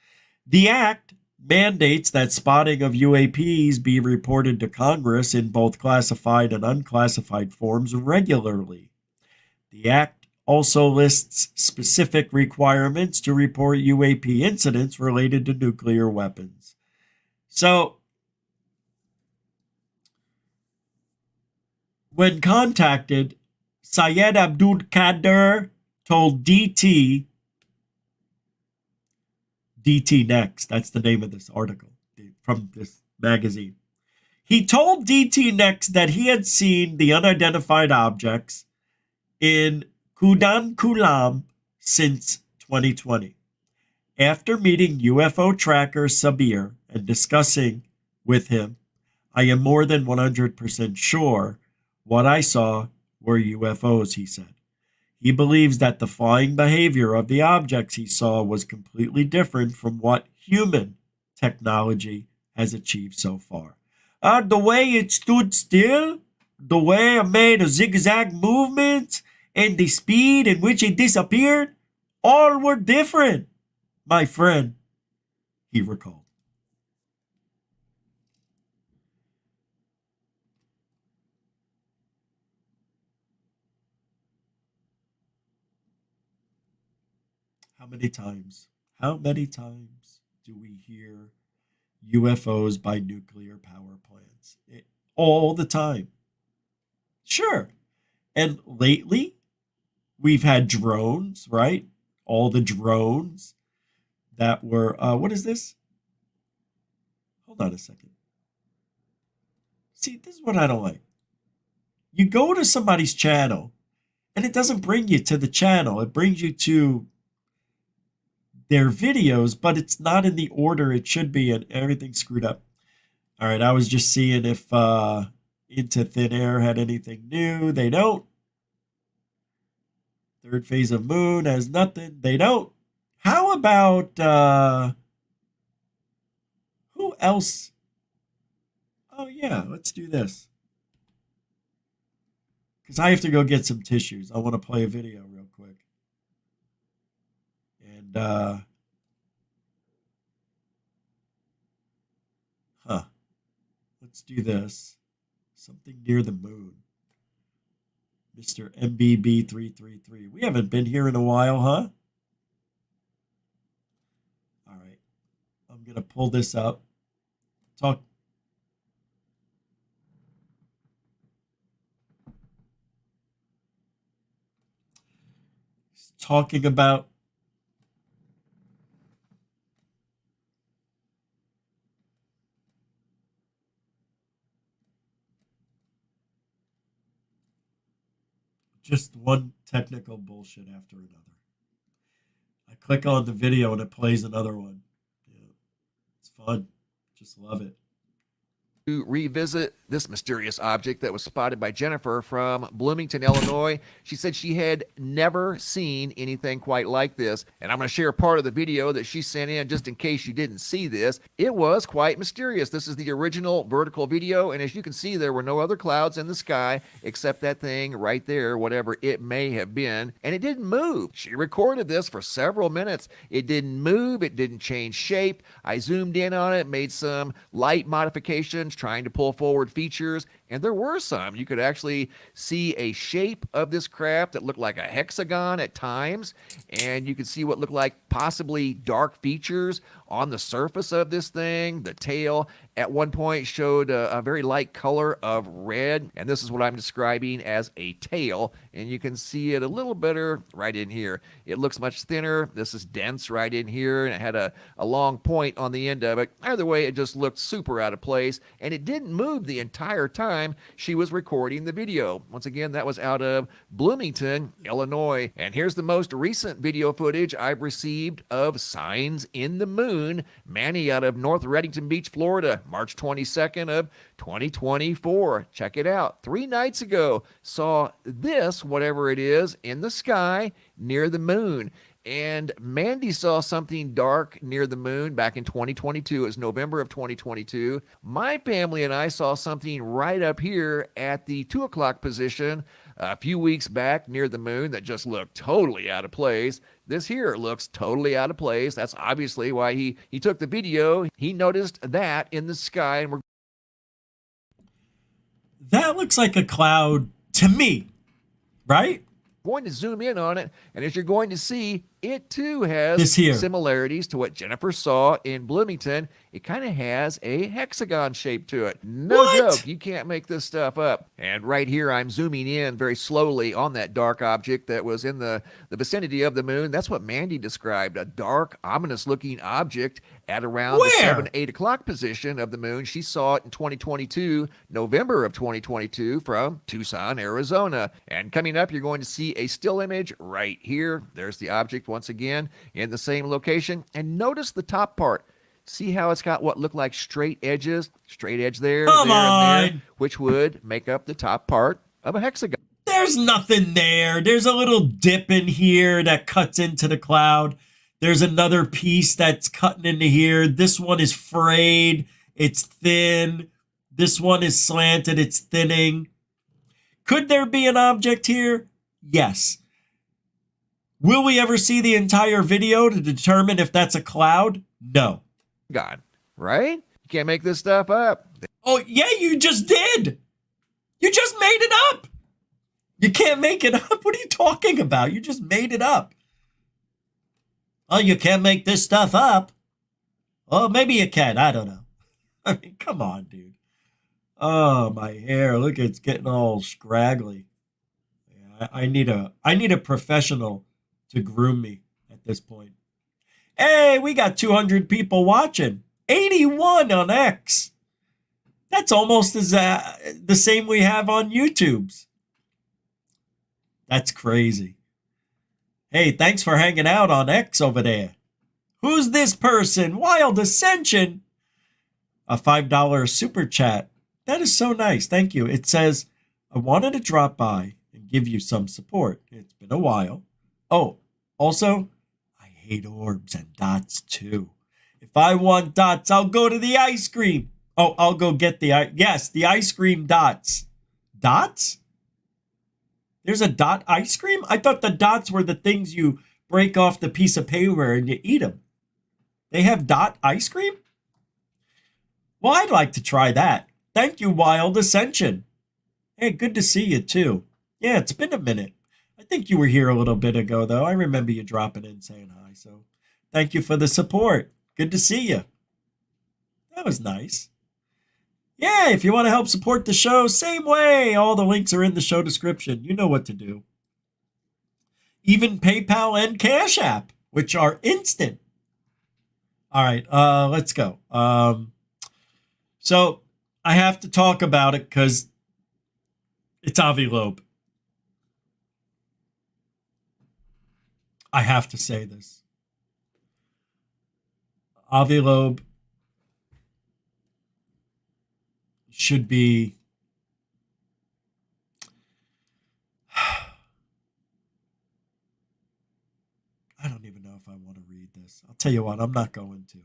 The act mandates that spotting of UAPs be reported to Congress in both classified and unclassified forms regularly. The act also lists specific requirements to report UAP incidents related to nuclear weapons. So, when contacted, Syed Abdul Kader told DT Next, that's the name of this article from this magazine. He told DT Next that he had seen the unidentified objects in Kudankulam since 2020. After meeting UFO tracker Sabir and discussing with him, I am more than 100% sure what I saw were UFOs, he said. He believes that the flying behavior of the objects he saw was completely different from what human technology has achieved so far. The way it stood still, the way it made a zigzag movement, and the speed in which it disappeared, all were different, my friend, he recalled. How many times do we hear UFOs by nuclear power plants? All the time. Sure. And lately, we've had drones, right? All the drones that were, what is this? Hold on a second. See, this is what I don't like. You go to somebody's channel, and it doesn't bring you to the channel. It brings you to their videos, but it's not in the order it should be, and everything's screwed up. All right, I was just seeing if Into Thin Air had anything new. They don't. Third phase of Moon has nothing. They don't. How about who else? Oh yeah, let's do this. Because I have to go get some tissues. I want to play a video real quick. And let's do this. Something near the moon. Mr. MBB333. We haven't been here in a while, huh? All right. I'm going to pull this up. Talk. He's talking about just one technical bullshit after another. I click on the video and it plays another one. Yeah, it's fun. Just love it. To revisit this mysterious object that was spotted by Jennifer from Bloomington, Illinois. She said she had never seen anything quite like this, and I'm going to share part of the video that she sent in just in case you didn't see this. It was quite mysterious. This is the original vertical video, and as you can see, there were no other clouds in the sky except that thing right there, whatever it may have been, and it didn't move. She recorded this for several minutes. It didn't move. It didn't change shape. I zoomed in on it, made some light modifications, trying to pull forward features, and there were some. You could actually see a shape of this craft that looked like a hexagon at times, and you could see what looked like possibly dark features on the surface of this thing. The tail at one point showed a very light color of red, and this is what I'm describing as a tail, and you can see it a little better right in here. It looks much thinner. This is dense right in here, and it had a long point on the end of it. Either way, it just looked super out of place, and it didn't move the entire time she was recording the video. Once again, that was out of Bloomington, Illinois. And here's the most recent video footage I've received of signs in the moon. Manny out of North Reddington Beach, Florida, March 22nd of 2024. Check it out. 3 nights ago, saw this, whatever it is, in the sky near the moon. And Mandy saw something dark near the moon back in 2022. It was November of 2022. My family and I saw something right up here at the 2 o'clock position a few weeks back near the moon that just looked totally out of place. This here looks totally out of place. That's obviously why he took the video. He noticed that in the sky. And that looks like a cloud to me, right? Going to zoom in on it, and as you're going to see, it too has similarities to what Jennifer saw in Bloomington. It kind of has a hexagon shape to it. No joke, you can't make this stuff up. And right here, I'm zooming in very slowly on that dark object that was in the vicinity of the moon. That's what Mandy described, a dark, ominous-looking object at around the 7, 8 o'clock position of the moon. She saw it in 2022, November of 2022, from Tucson, Arizona. And coming up, you're going to see a still image right here. There's the object once again in the same location. And notice the top part. See how it's got what look like straight edges? Straight edge there, there, which would make up the top part of a hexagon. There's nothing there. There's a little dip in here that cuts into the cloud. There's another piece that's cutting into here. This one is frayed. It's thin. This one is slanted. It's thinning. Could there be an object here? Yes. Will we ever see the entire video to determine if that's a cloud? No. God, right? You can't make this stuff up. Oh, yeah, you just did. You just made it up. You can't make it up. What are you talking about? You just made it up. Oh, you can't make this stuff up. Oh, maybe you can. I don't know. I mean, come on, dude. Oh, my hair. Look, it's getting all scraggly. Yeah, I need a professional to groom me at this point. Hey, we got 200 people watching. 81 on X. That's almost as the same we have on YouTube's. That's crazy. Hey, thanks for hanging out on X over there. Who's this person? Wild Ascension. A $5 super chat. That is so nice. Thank you. It says, I wanted to drop by and give you some support. It's been a while. Oh, also, I hate orbs and dots too. If I want dots, I'll go to the ice cream. Oh, I'll go get the ice cream dots. Dots? There's a dot ice cream? I thought the dots were the things you break off the piece of paper and you eat them. They have dot ice cream? Well, I'd like to try that. Thank you, Wild Ascension. Hey, good to see you, too. Yeah, it's been a minute. I think you were here a little bit ago, though. I remember you dropping in saying hi, so thank you for the support. Good to see you. That was nice. Yeah, if you want to help support the show, same way. All the links are in the show description. You know what to do. Even PayPal and Cash App, which are instant. All right, let's go. So I have to talk about it because it's Avi Loeb. I have to say this. Avi Loeb should be I don't even know if I want to read this. I'll tell you what, I'm not going to.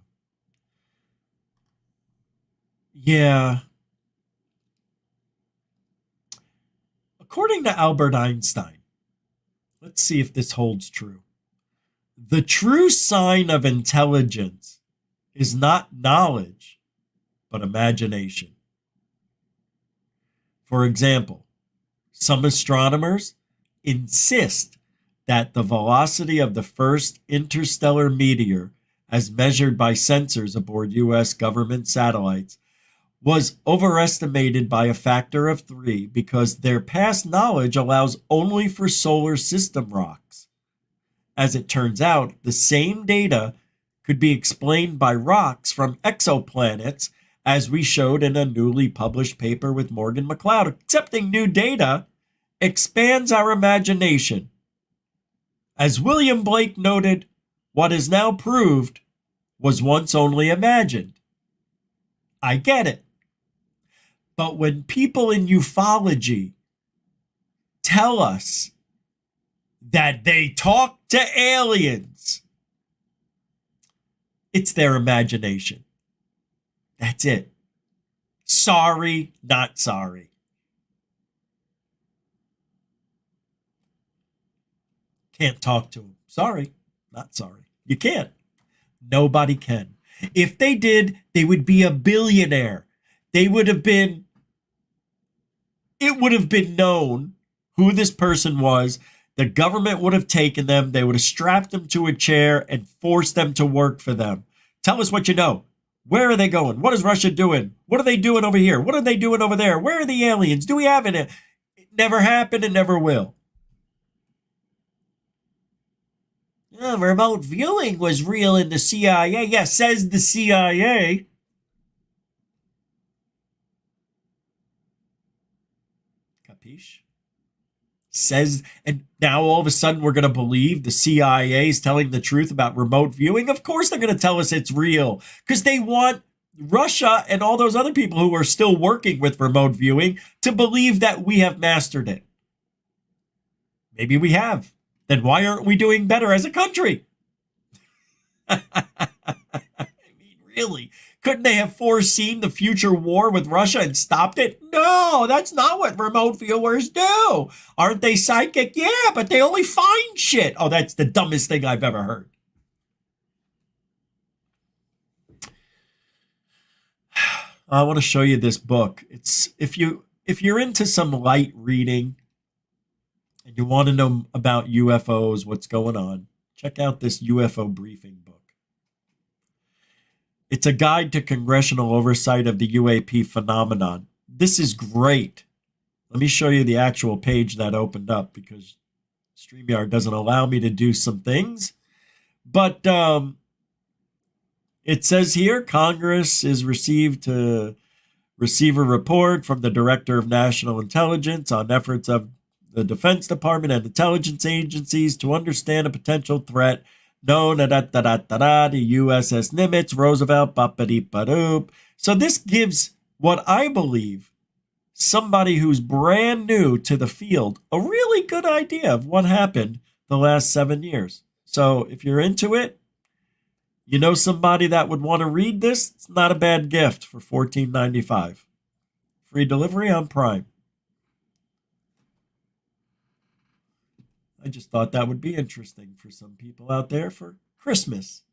Yeah. According to Albert Einstein, let's see if this holds true. The true sign of intelligence is not knowledge, but imagination. For example, some astronomers insist that the velocity of the first interstellar meteor, as measured by sensors aboard U.S. government satellites, was overestimated by a factor of 3 because their past knowledge allows only for solar system rocks. As it turns out, the same data could be explained by rocks from exoplanets, as we showed in a newly published paper with Morgan McLeod. Accepting new data expands our imagination. As William Blake noted, what is now proved was once only imagined. I get it. But when people in ufology tell us that they talk to aliens, it's their imagination. That's it. Sorry, not sorry. Can't talk to them. Sorry, not sorry. You can't. Nobody can. If they did, they would be a billionaire. It would have been known who this person was. The government would have taken them. They would have strapped them to a chair and forced them to work for them. Tell us what you know. Where are they going? What is Russia doing? What are they doing over here? What are they doing over there? Where are the aliens? Do we have it? It never happened and never will. Remote viewing was real in the CIA. Yeah, says the CIA. Capiche? Says, and now all of a sudden we're going to believe the CIA is telling the truth about remote viewing? Of course they're going to tell us it's real, because they want Russia and all those other people who are still working with remote viewing to believe that we have mastered it. Maybe we have. Then why aren't we doing better as a country? I mean, really? Couldn't they have foreseen the future war with Russia and stopped it? No, that's not what remote viewers do. Aren't they psychic? Yeah, but they only find shit. Oh, that's the dumbest thing I've ever heard. I want to show you this book. It's if you're into some light reading and you want to know about UFOs, what's going on, check out this UFO briefing book. It's a guide to congressional oversight of the UAP phenomenon. this is great. Let me show you the actual page that opened up because StreamYard doesn't allow me to do some things. But it says here, Congress is received to receive a report from the Director of National Intelligence on efforts of the Defense Department and intelligence agencies to understand a potential threat known as the USS Nimitz, Roosevelt, ba-ba-dee-ba-doop. So this gives what I believe somebody who's brand new to the field a really good idea of what happened the last 7 years. So if you're into it, you know somebody that would want to read this, it's not a bad gift for $14.95. Free delivery on Prime. I just thought that would be interesting for some people out there for Christmas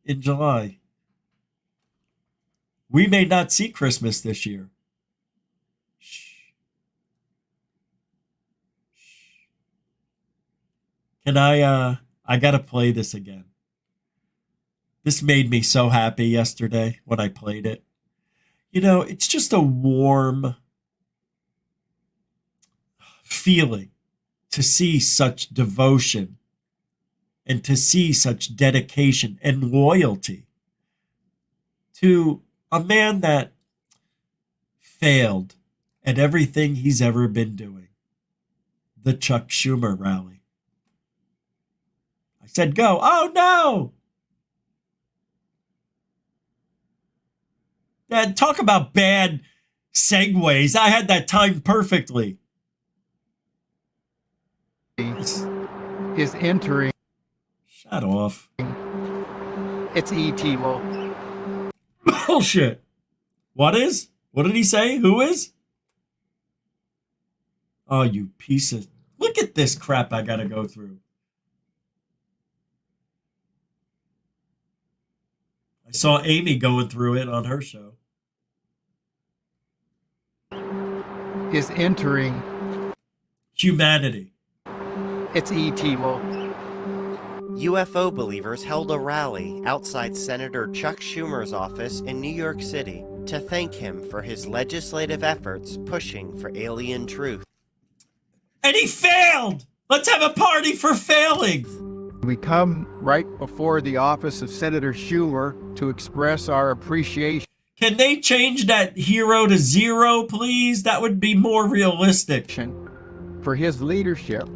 in July. We may not see Christmas this year. Shh. Shh. Can I gotta play this again. This made me so happy yesterday when I played it. You know, it's just a warm feeling to see such devotion and to see such dedication and loyalty to a man that failed at everything he's ever been doing. The Chuck Schumer rally. I said, go. Oh, no. Talk about bad segues. I had that timed perfectly. Is entering. Shut off. It's E.T. Bullshit. What is? What did he say? Who is? Oh, you piece of... Look at this crap I gotta go through. I saw Amy going through it on her show. Is entering. Humanity. It's E.T. UFO believers held a rally outside Senator Chuck Schumer's office in New York City to thank him for his legislative efforts pushing for alien truth. And he failed! Let's have a party for failing! We come right before the office of Senator Schumer to express our appreciation. Can they change that hero to 0, please? That would be more realistic. For his leadership.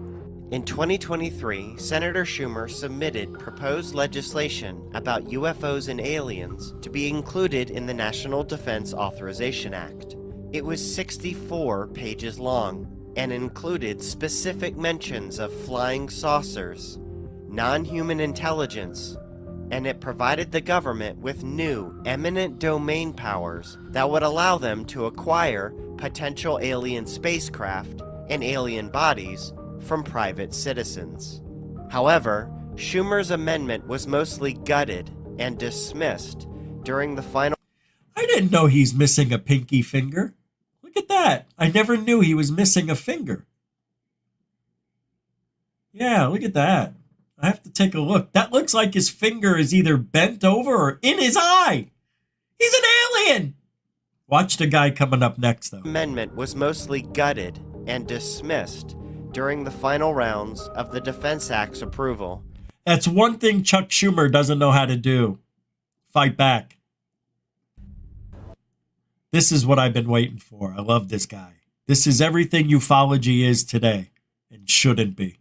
In 2023, Senator Schumer submitted proposed legislation about UFOs and aliens to be included in the National Defense Authorization Act. It was 64 pages long and included specific mentions of flying saucers, non-human intelligence, and it provided the government with new eminent domain powers that would allow them to acquire potential alien spacecraft and alien bodies from private citizens. However, Schumer's amendment was mostly gutted and dismissed during the final... I didn't know he's missing a pinky finger. Look at that. I never knew he was missing a finger. Yeah, look at that. I have to take a look. That looks like his finger is either bent over or in his eye. He's an alien. Watch the guy coming up next, though. Amendment was mostly gutted and dismissed during the final rounds of the Defense Act's approval. That's one thing Chuck Schumer doesn't know how to do. Fight back. This is what I've been waiting for. I love this guy. This is everything ufology is today and shouldn't be.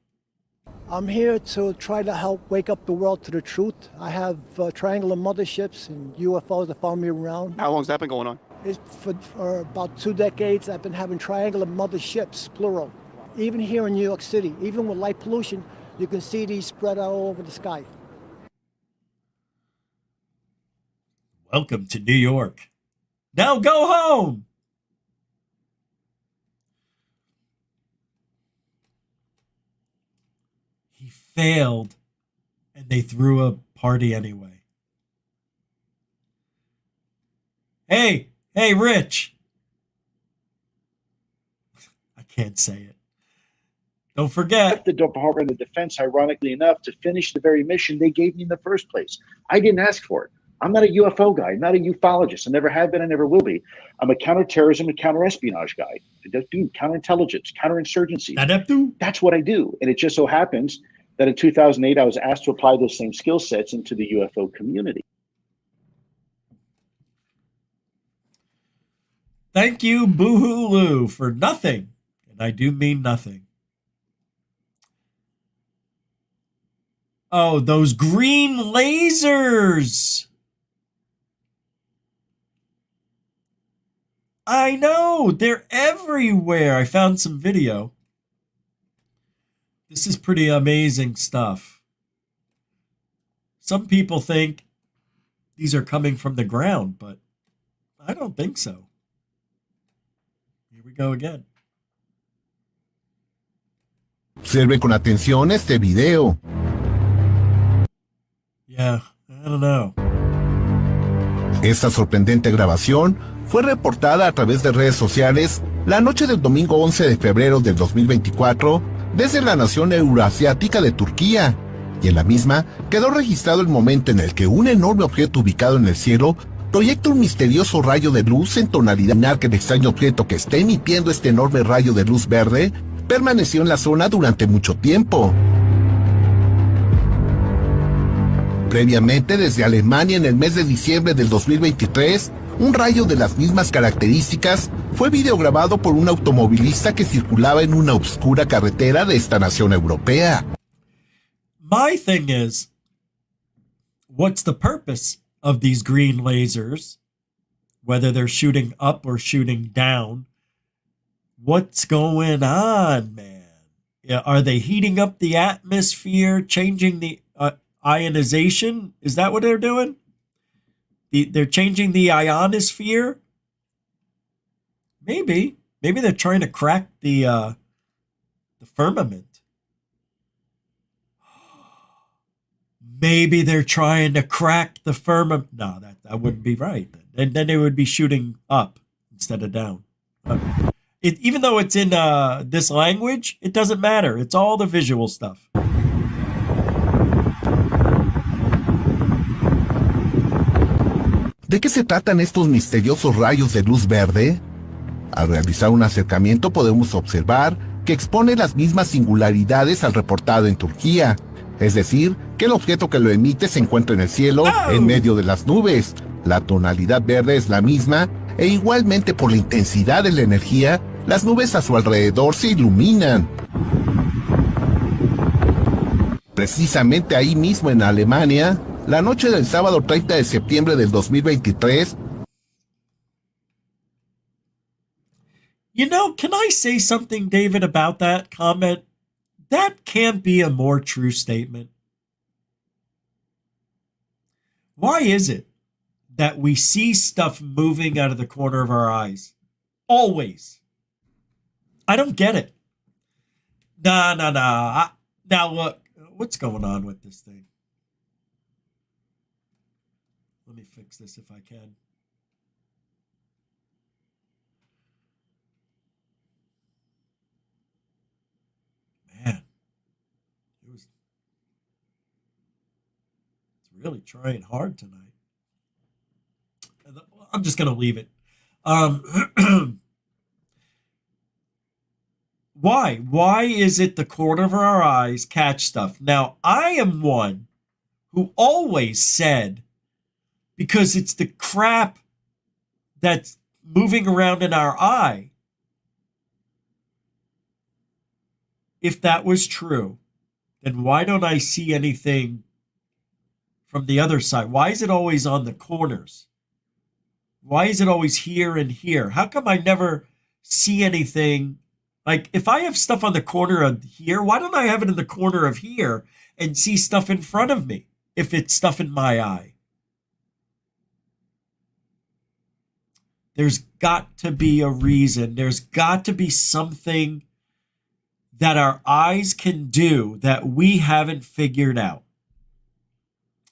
I'm here to try to help wake up the world to the truth. I have triangular motherships and UFOs that follow me around. How long's that been going on? It's for about 2 decades. I've been having triangular motherships, plural. Even here in New York City, even with light pollution, you can see these spread out all over the sky. Welcome to New York. Now go home. He failed, and they threw a party anyway. Hey, Rich. I can't say it. Don't forget. The Department of Defense, ironically enough, to finish the very mission they gave me in the first place. I didn't ask for it. I'm not a UFO guy, I'm not a ufologist. I never have been, I never will be. I'm a counterterrorism and counterespionage guy. I do counterintelligence, counterinsurgency. That's what I do. And it just so happens that in 2008, I was asked to apply those same skill sets into the UFO community. Thank you, Boohoo, for nothing. And I do mean nothing. Oh, those green lasers. I know, they're everywhere. I found some video. This is pretty amazing stuff. Some people think these are coming from the ground, but I don't think so. Here we go again. Observe con atención este video. Yeah, I don't know. Esta sorprendente grabación fue reportada a través de redes sociales la noche del domingo 11 de febrero del 2024 desde la nación euroasiática de Turquía, y en la misma quedó registrado el momento en el que un enorme objeto ubicado en el cielo proyecta un misterioso rayo de luz en tonalidad que el extraño objeto que está emitiendo este enorme rayo de luz verde permaneció en la zona durante mucho tiempo. Previamente, desde Alemania en el mes de diciembre del 2023, un rayo de las mismas características fue videograbado por un automovilista que circulaba en una oscura carretera de esta nación europea. My thing is, what's the purpose of these green lasers? Whether they're shooting up or shooting down, what's going on, man? Yeah, are they heating up the atmosphere, changing the ionization? Is that what they're doing? They're changing the ionosphere? Maybe they're trying to crack the firmament. Maybe they're trying to crack the firmament. No, that wouldn't be right. And then they would be shooting up instead of down. Even though it's in this language, it doesn't matter. It's all the visual stuff. ¿De qué se tratan estos misteriosos rayos de luz verde? Al realizar un acercamiento podemos observar que expone las mismas singularidades al reportado en Turquía, es decir, que el objeto que lo emite se encuentra en el cielo, en medio de las nubes. La tonalidad verde es la misma e igualmente por la intensidad de la energía, las nubes a su alrededor se iluminan. Precisamente ahí mismo en Alemania, la noche del sábado 30 de septiembre del 2023. You know, can I say something, David, about that comment? That can't be a more true statement. Why is it that we see stuff moving out of the corner of our eyes? Always. I don't get it. Nah. Now look, what's going on with this thing? Let me fix this if I can. Man, it's really trying hard tonight. I'm just going to leave it. Why? Why is it the corner of our eyes catch stuff? Now, I am one who always said, because it's the crap that's moving around in our eye. If that was true, then why don't I see anything from the other side? Why is it always on the corners? Why is it always here and here? How come I never see anything? Like, if I have stuff on the corner of here, why don't I have it in the corner of here and see stuff in front of me if it's stuff in my eye? There's got to be a reason. There's got to be something that our eyes can do that we haven't figured out.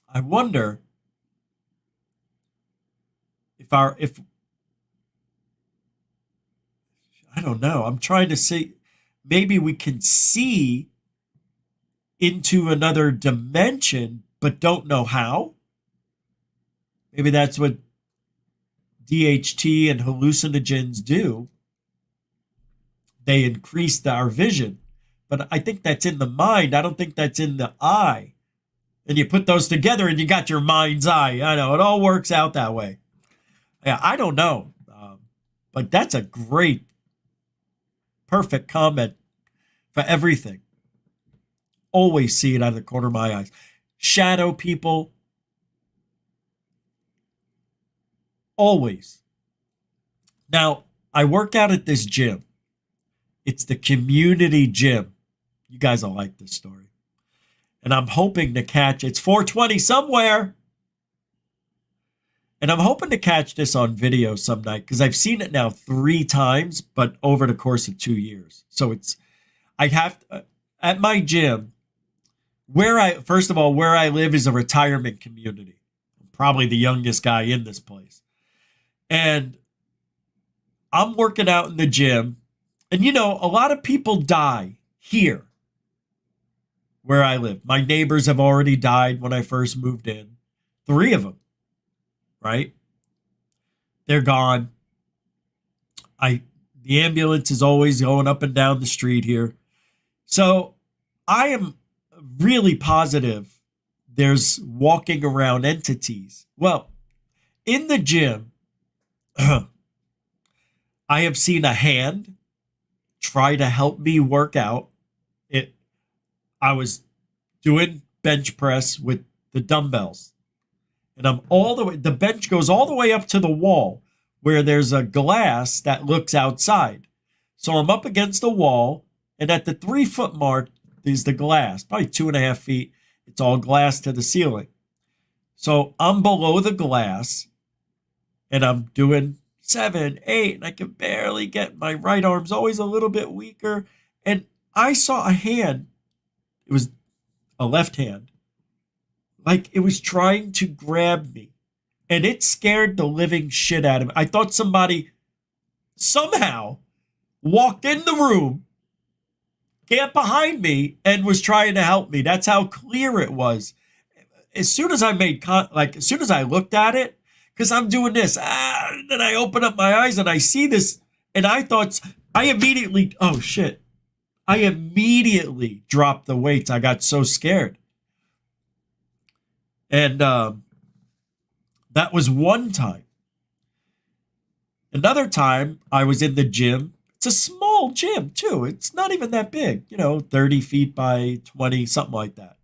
I wonder if I don't know. I'm trying to see, maybe we can see into another dimension, but don't know how. Maybe that's what DHT and hallucinogens do. They increase our vision. But I think that's in the mind. I don't think that's in the eye. And you put those together and you got your mind's eye. I know, it all works out that way. Yeah, I don't know. But that's a great, perfect comment for everything. Always see it out of the corner of my eyes. Shadow people. Always. Now, I work out at this gym. It's the community gym. You guys will like this story. And I'm hoping to catch, it's 420 somewhere. And I'm hoping to catch this on video some night because I've seen it now 3 times, but over the course of 2 years. So I'd have to, at my gym, first of all, where I live is a retirement community. I'm probably the youngest guy in this place. And I'm working out in the gym. And, a lot of people die here where I live. My neighbors have already died when I first moved in. 3 of them, right? They're gone. The ambulance is always going up and down the street here. So I am really positive there's walking around entities. Well, in the gym, I have seen a hand try to help me work out. I was doing bench press with the dumbbells. And I'm the bench goes all the way up to the wall where there's a glass that looks outside. So I'm up against the wall, and at the 3-foot mark is the glass, probably 2.5 feet. It's all glass to the ceiling. So I'm below the glass, and I'm doing 7, 8, and I can barely get my right arm's always a little bit weaker. And I saw a hand. It was a left hand. Like it was trying to grab me. And it scared the living shit out of me. I thought somebody somehow walked in the room, got behind me, and was trying to help me. That's how clear it was. As soon as I as soon as I looked at it, because I'm doing this, then I open up my eyes and I see this, and I immediately dropped the weights. I got so scared. And that was one time. Another time, I was in the gym. It's a small gym, too. It's not even that big, 30 feet by 20, something like that.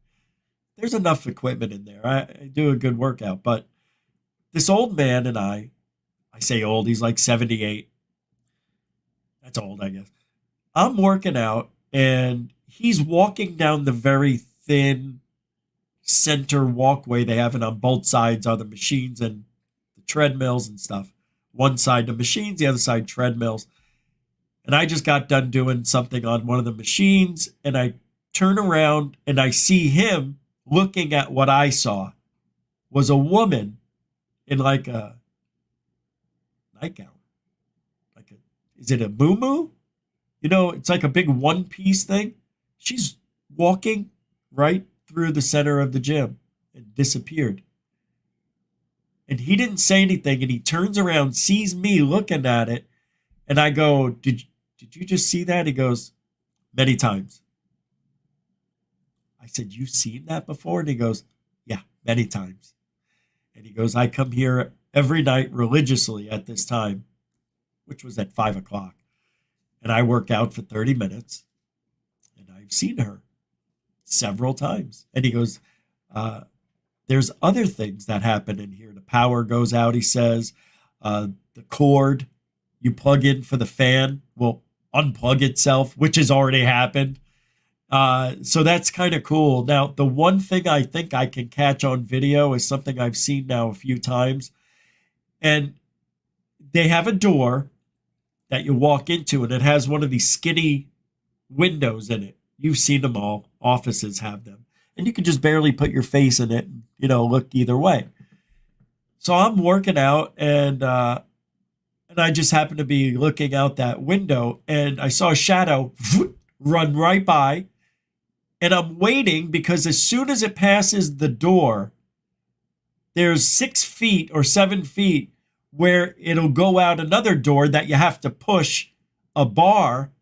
There's enough equipment in there. I do a good workout. But this old man and I say old, he's like 78. That's old, I guess. I'm working out, and he's walking down the very thin center walkway they have, and on both sides are the machines and the treadmills and stuff. One side the machines, the other side treadmills. And I just got done doing something on one of the machines, and I turn around and I see him looking at what I saw was a woman in like a nightgown. Is it a muumuu? It's like a big one-piece thing. She's walking right through the center of the gym and disappeared. And he didn't say anything, and he turns around, sees me looking at it, and I go, did you just see that? He goes, many times. I said, you've seen that before? And he goes, yeah, many times. And he goes, I come here every night religiously at this time, which was at 5 o'clock. And I work out for 30 minutes, and I've seen her several times. And he goes, there's other things that happen in here. The power goes out, he says. The cord you plug in for the fan will unplug itself, which has already happened. So that's kind of cool. Now, the one thing I think I can catch on video is something I've seen now a few times. And they have a door that you walk into, and it has one of these skinny windows in it. You've seen them all. Offices have them. And you can just barely put your face in it and, look either way. So I'm working out, and I just happened to be looking out that window, and I saw a shadow run right by. And I'm waiting because as soon as it passes the door, there's 6 feet or 7 feet where it'll go out another door that you have to push a bar,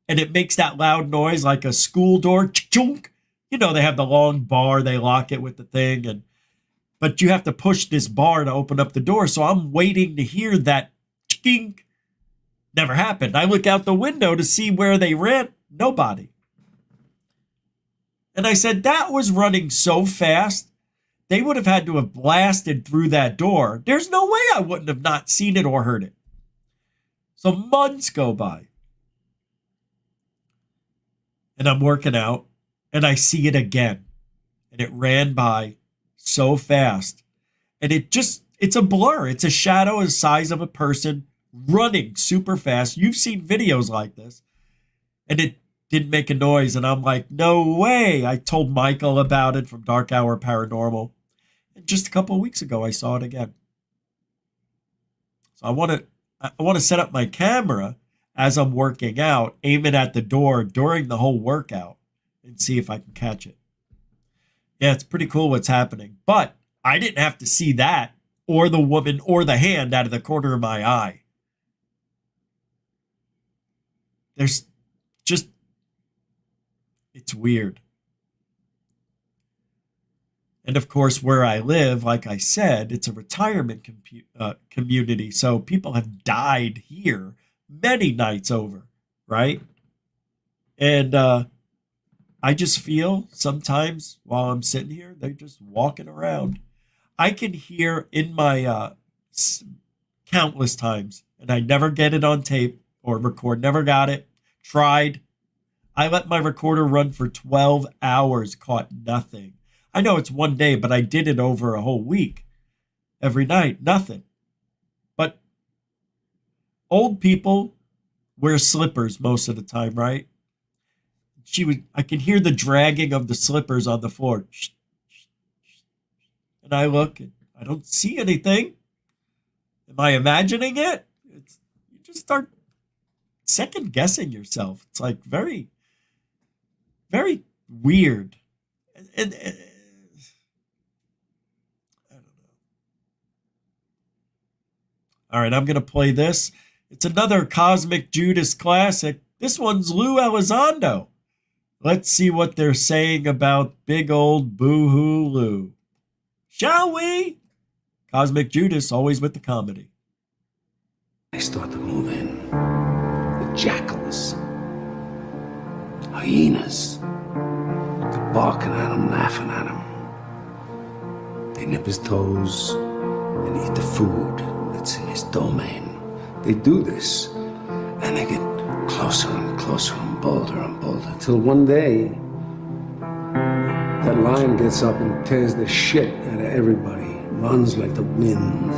and it makes that loud noise like a school door. Chunk. You know, they have the long bar, they lock it with the thing, but you have to push this bar to open up the door. So I'm waiting to hear that chink. Never happened. I look out the window to see where they ran. Nobody. And I said, that was running so fast, they would have had to have blasted through that door. There's no way I wouldn't have not seen it or heard it. So months go by. And I'm working out, and I see it again. And it ran by so fast. And it's a blur. It's a shadow the size of a person running super fast. You've seen videos like this. And it didn't make a noise. And I'm like, no way. I told Michael about it from Dark Hour Paranormal. And just a couple of weeks ago, I saw it again. So I want to set up my camera as I'm working out, aim it at the door during the whole workout, and see if I can catch it. Yeah, it's pretty cool what's happening. But I didn't have to see that or the woman or the hand out of the corner of my eye. There's just, it's weird. And of course, where I live, like I said, it's a retirement community. So people have died here many nights over, right? And I just feel sometimes while I'm sitting here, they're just walking around. I can hear in my countless times, and I never get it on tape or record, never got it, tried. I let my recorder run for 12 hours, caught nothing. I know it's one day, but I did it over a whole week. Every night, nothing. But old people wear slippers most of the time, right? I can hear the dragging of the slippers on the floor. And I look, and I don't see anything. Am I imagining it? You just start second guessing yourself. It's like very, very weird. And I don't know. All right, I'm going to play this. It's another Cosmic Judas classic. This one's Lou Elizondo. Let's see what they're saying about big old Boo-hoo Lou. Shall we? Cosmic Judas, always with the comedy. They start to move in. The jackals. Hyenas. They're barking at him, laughing at him. They nip his toes and eat the food that's in his domain. They do this, and they get closer and closer and bolder, till one day, that lion gets up and tears the shit out of everybody, runs like the wind,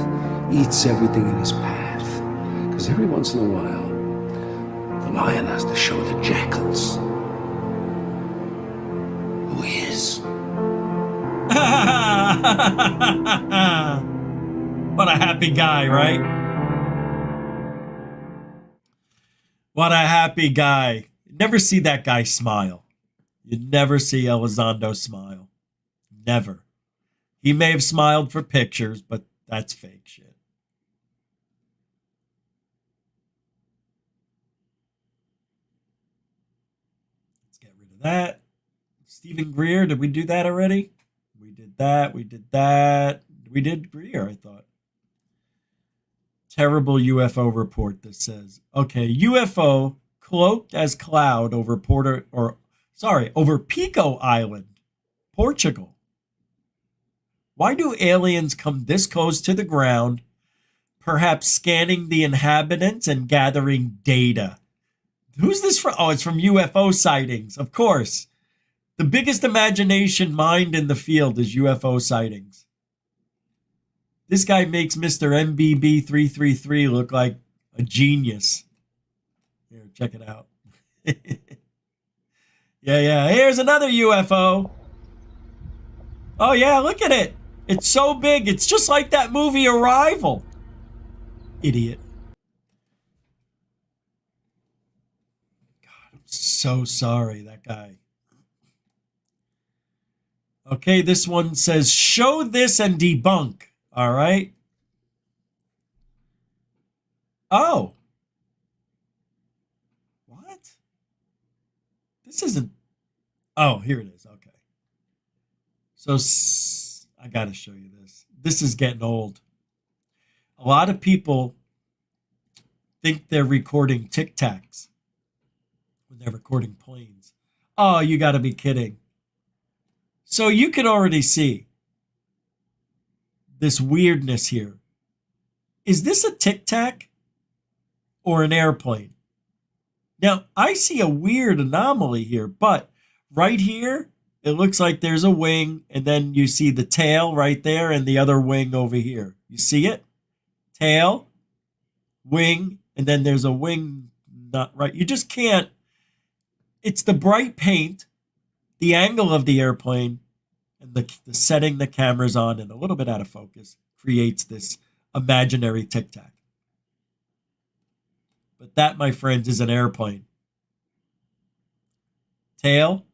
eats everything in his path. Because every once in a while, the lion has to show the jackals who he is. What a happy guy, right? What a happy guy. You never see that guy smile. You never see Elizondo smile. Never. He may have smiled for pictures, but that's fake shit. Let's get rid of that. Stephen Greer, did we do that already? We did that. We did that. We did Greer, I thought. Terrible UFO report, this says. Okay, UFO cloaked as cloud over over Pico Island, Portugal. Why do aliens come this close to the ground, perhaps scanning the inhabitants and gathering data? Who's this from? Oh, it's from UFO sightings, of course. The biggest imagination mind in the field is UFO sightings. This guy makes Mr. MBB333 look like a genius. Here, check it out. Yeah. Here's another UFO. Oh, yeah, look at it. It's so big. It's just like that movie Arrival. Idiot. God, I'm so sorry, that guy. Okay, this one says, show this and debunk. All right. Oh. What? This isn't. Oh, here it is. Okay. So I got to show you this. This is getting old. A lot of people think they're recording Tic Tacs when they're recording planes. Oh, you got to be kidding. So you can already see this weirdness here. Is this a Tic Tac or an airplane? Now, I see a weird anomaly here, but right here, it looks like there's a wing, and then you see the tail right there and the other wing over here. You see it? Tail, wing, and then there's a wing not right. You just can't. It's the bright paint, the angle of the airplane, and the setting the camera's on and a little bit out of focus creates this imaginary Tic Tac. But that, my friends, is an airplane. Tail,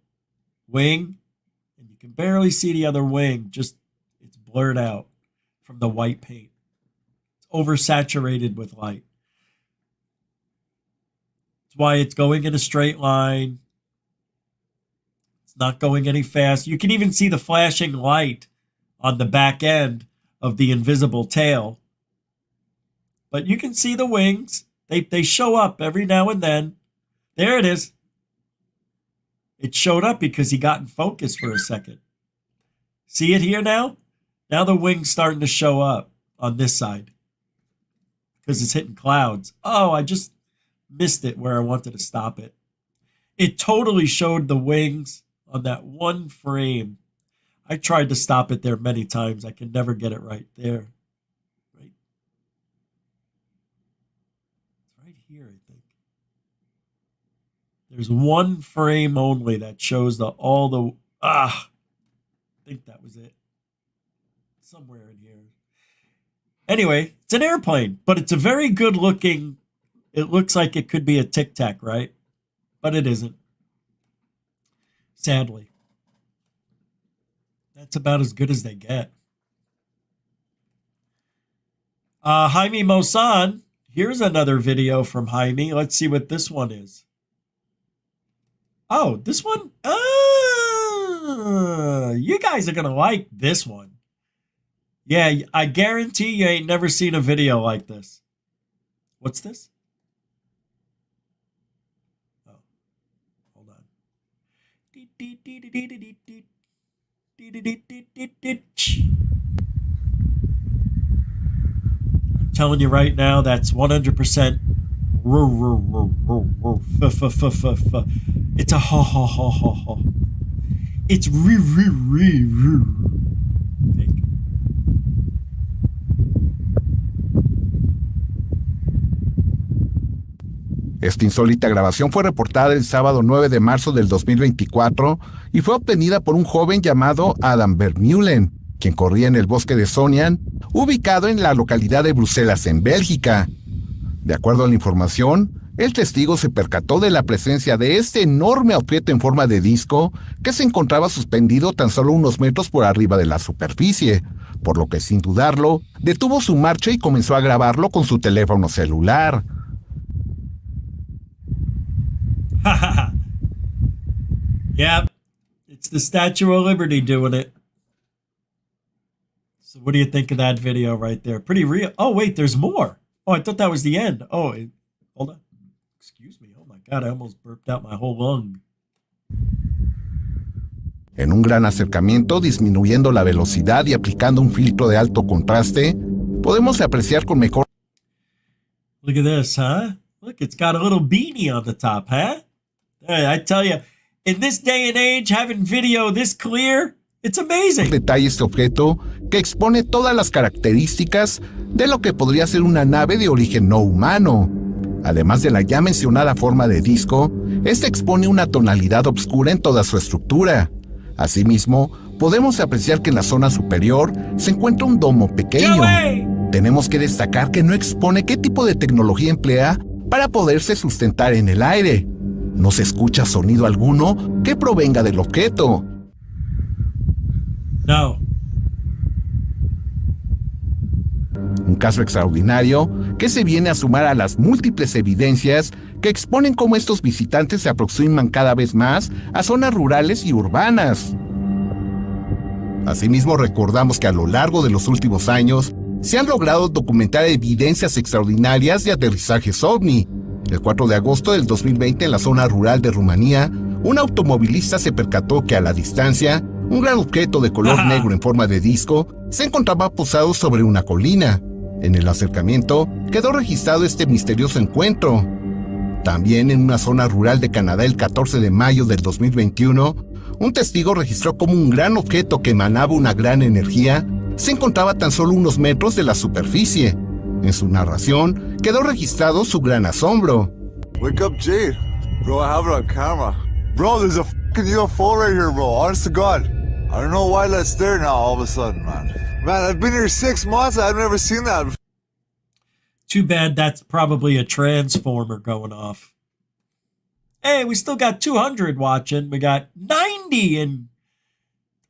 wing, and you can barely see the other wing. Just, it's blurred out from the white paint. It's oversaturated with light. That's why it's going in a straight line. It's not going any fast. You can even see the flashing light on the back end of the invisible tail. But you can see the wings. They show up every now and then. There it is. It showed up because he got in focus for a second. See it here now? Now the wing's starting to show up on this side because it's hitting clouds. Oh, I just missed it where I wanted to stop it. It totally showed the wings on that one frame. I tried to stop it there many times. I can never get it right there. Right. It's right here, I think. There's one frame only that shows I think that was it. Somewhere in here. Anyway, it's an airplane, but it's a very good looking, it looks like it could be a Tic Tac, right? But it isn't. Sadly. That's about as good as they get. Jaime Mosan, here's another video from Jaime. Let's see what this one is. Oh, this one? You guys are going to like this one. Yeah, I guarantee you ain't never seen a video like this. What's this? Oh, hold on. I'm telling you right now, that's 100%. It's a ha ha ha ha ha. It's fake. Esta insólita grabación fue reportada el sábado 9 de marzo del 2024 y fue obtenida por un joven llamado Adam Vermeulen, quien corría en el bosque de Sonian, ubicado en la localidad de Bruselas, en Bélgica. De acuerdo a la información, el testigo se percató de la presencia de este enorme objeto en forma de disco que se encontraba suspendido tan solo unos metros por arriba de la superficie, por lo que sin dudarlo, detuvo su marcha y comenzó a grabarlo con su teléfono celular. Yep, it's the Statue of Liberty doing it. So what do you think of that video right there? Pretty real. Oh, wait, there's more. Oh, I thought that was the end. Oh, hold on. Excuse me. Oh, my God, I almost burped out my whole lung. En un gran acercamiento, disminuyendo la velocidad y aplicando un filtro de alto contraste, podemos apreciar con mejor... Look at this, huh? Look, it's got a little beanie on the top, huh? Hey, I tell you, in this day and age, having video this clear, it's amazing. Detalle este objeto que expone todas las características de lo que podría ser una nave de origen no humano. Además de la ya mencionada forma de disco, este expone una tonalidad oscura en toda su estructura. Asimismo, podemos apreciar que en la zona superior se encuentra un domo pequeño. Tenemos que destacar que no expone qué tipo de tecnología emplea para poderse sustentar en el aire. No se escucha sonido alguno que provenga del objeto. No. Un caso extraordinario que se viene a sumar a las múltiples evidencias que exponen cómo estos visitantes se aproximan cada vez más a zonas rurales y urbanas. Asimismo, recordamos que a lo largo de los últimos años se han logrado documentar evidencias extraordinarias de aterrizajes ovni. El 4 de agosto del 2020, en la zona rural de Rumanía, un automovilista se percató que a la distancia, un gran objeto de color negro en forma de disco se encontraba posado sobre una colina. En el acercamiento quedó registrado este misterioso encuentro. También en una zona rural de Canadá el 14 de mayo del 2021, un testigo registró cómo un gran objeto que emanaba una gran energía se encontraba a tan solo unos metros de la superficie. En su narración quedó registrado su gran asombro. Wake up, Jade. Bro, I have it on camera. Bro, there's a fucking UFO right here, bro. Honest to God. I don't know why that's there now all of a sudden, man. Man, I've been here 6 months. I've never seen that. Too bad that's probably a transformer going off. Hey, we still got 200 watching. We got 90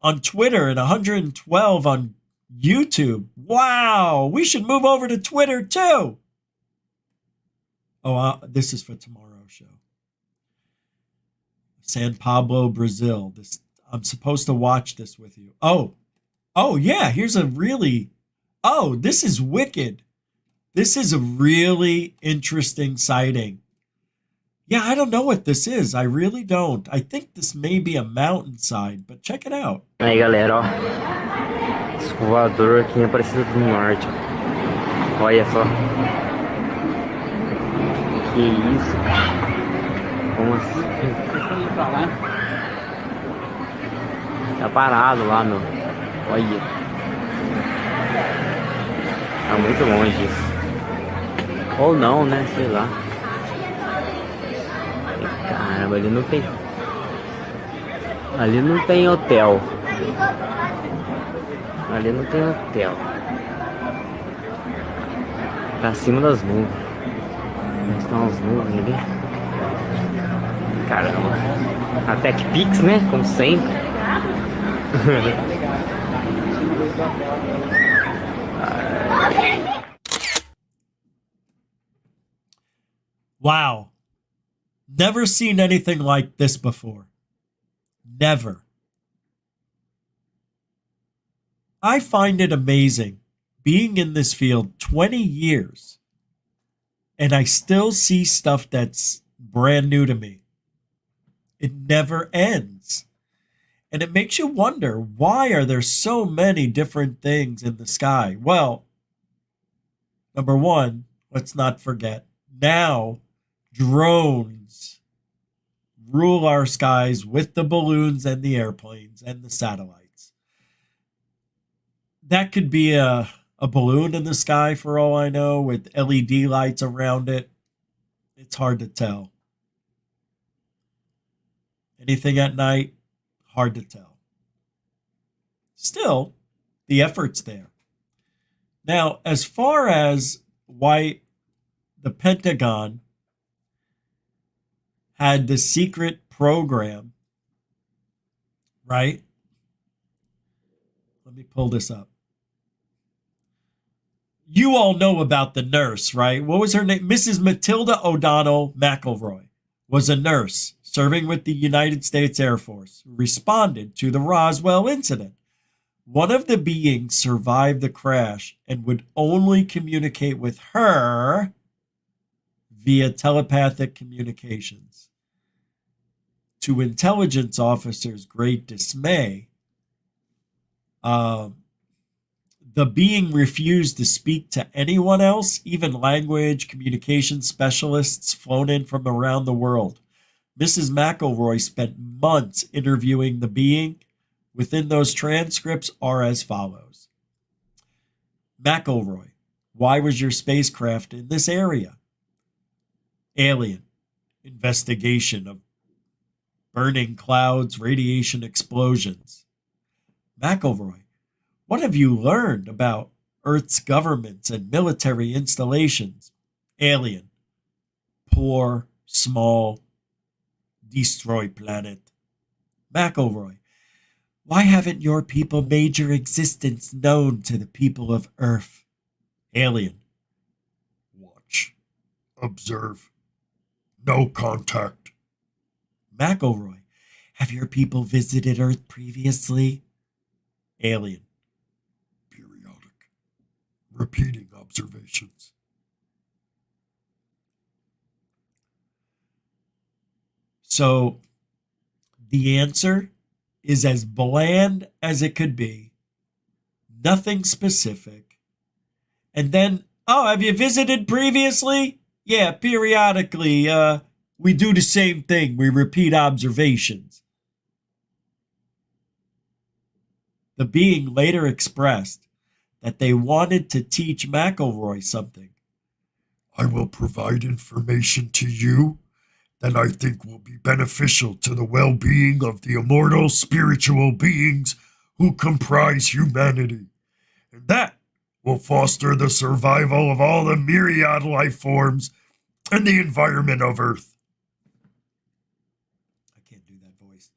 on Twitter and 112 on YouTube. Wow, we should move over to Twitter too. Oh, this is for tomorrow's show. San Pablo, Brazil. I'm supposed to watch this with you. Oh yeah, here's a really... Oh, this is wicked. This is a really interesting sighting. Yeah, I don't know what this is. I really don't. I think this may be a mountainside, but check it out. Aí, galera, ó. Esse voador aqui em Aparecida do Norte. Olha só. Que isso? Como assim? Pra lá. Tá parado lá, meu. Olha. Tá muito longe isso. Ou não, né? Sei lá. Caramba, ali não tem. Ali não tem hotel. Ali não tem hotel. Tá acima das nuvens. Estão as nuvens ali. Caramba. A TechPix, né? Como sempre. Wow. Never seen anything like this before. Never. I find it amazing being in this field 20 years and I still see stuff that's brand new to me. It never ends. And it makes you wonder, why are there so many different things in the sky? Well, number one, let's not forget, now drones rule our skies with the balloons and the airplanes and the satellites. That could be a balloon in the sky for all I know with LED lights around it. It's hard to tell. Anything at night, hard to tell. Still, the effort's there. Now, as far as why the Pentagon had the secret program, right? Let me pull this up. You all know about the nurse, right? What was her name? Mrs. Matilda O'Donnell McElroy was a nurse serving with the United States Air Force who responded to the Roswell incident. One of the beings survived the crash and would only communicate with her via telepathic communications. To intelligence officers' great dismay, the being refused to speak to anyone else, even language communication specialists flown in from around the world. Mrs. McElroy spent months interviewing the being. Within those transcripts are as follows. McElroy, why was your spacecraft in this area? Alien, investigation of burning clouds, radiation explosions. McElroy, what have you learned about Earth's governments and military installations? Alien, poor, small, destroy planet. McElroy, why haven't your people made your existence known to the people of Earth? Alien. Watch. Observe. No contact. McElroy. Have your people visited Earth previously? Alien. Periodic. Repeating observations. So the answer is as bland as it could be. Nothing specific. And then, oh, have you visited previously? Yeah, periodically. We do the same thing. We repeat observations. The being later expressed that they wanted to teach McElroy something. I will provide information to you that I think will be beneficial to the well-being of the immortal spiritual beings who comprise humanity. And that will foster the survival of all the myriad life forms and the environment of Earth. I can't do that voice.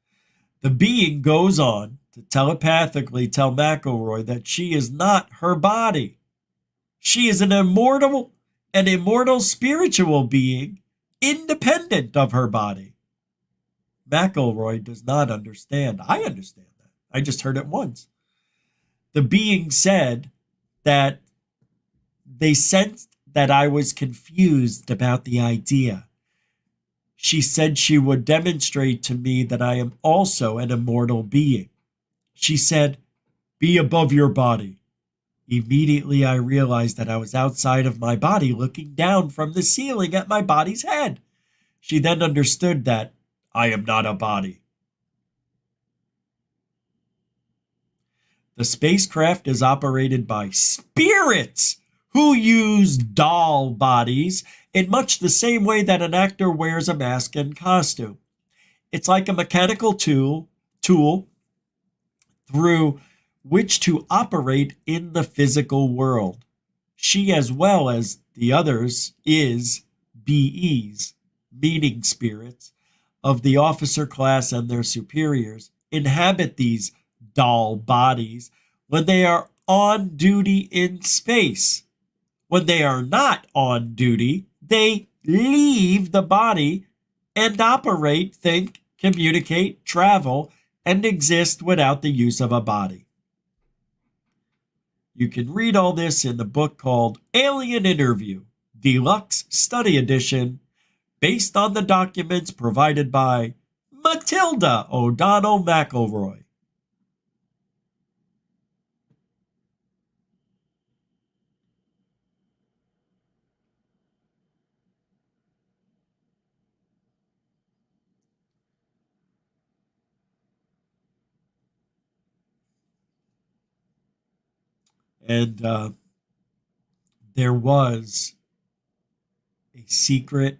The being goes on to telepathically tell McElroy that she is not her body. She is an immortal spiritual being independent of her body. McElroy does not understand. I understand that. I just heard it once. The being said that they sensed that I was confused about the idea. She said she would demonstrate to me that I am also an immortal being. She said, be above your body. Immediately I realized that I was outside of my body looking down from the ceiling at my body's head. She then understood that I am not a body. The spacecraft is operated by spirits who use doll bodies in much the same way that an actor wears a mask and costume. It's like a mechanical tool through which to operate in the physical world. She, as well as the others, is BEs, meaning spirits, of the officer class and their superiors, inhabit these doll bodies when they are on duty in space. When they are not on duty, they leave the body and operate, think, communicate, travel, and exist without the use of a body. You can read all this in the book called Alien Interview, Deluxe Study Edition, based on the documents provided by Matilda O'Donnell McElroy. And there was a secret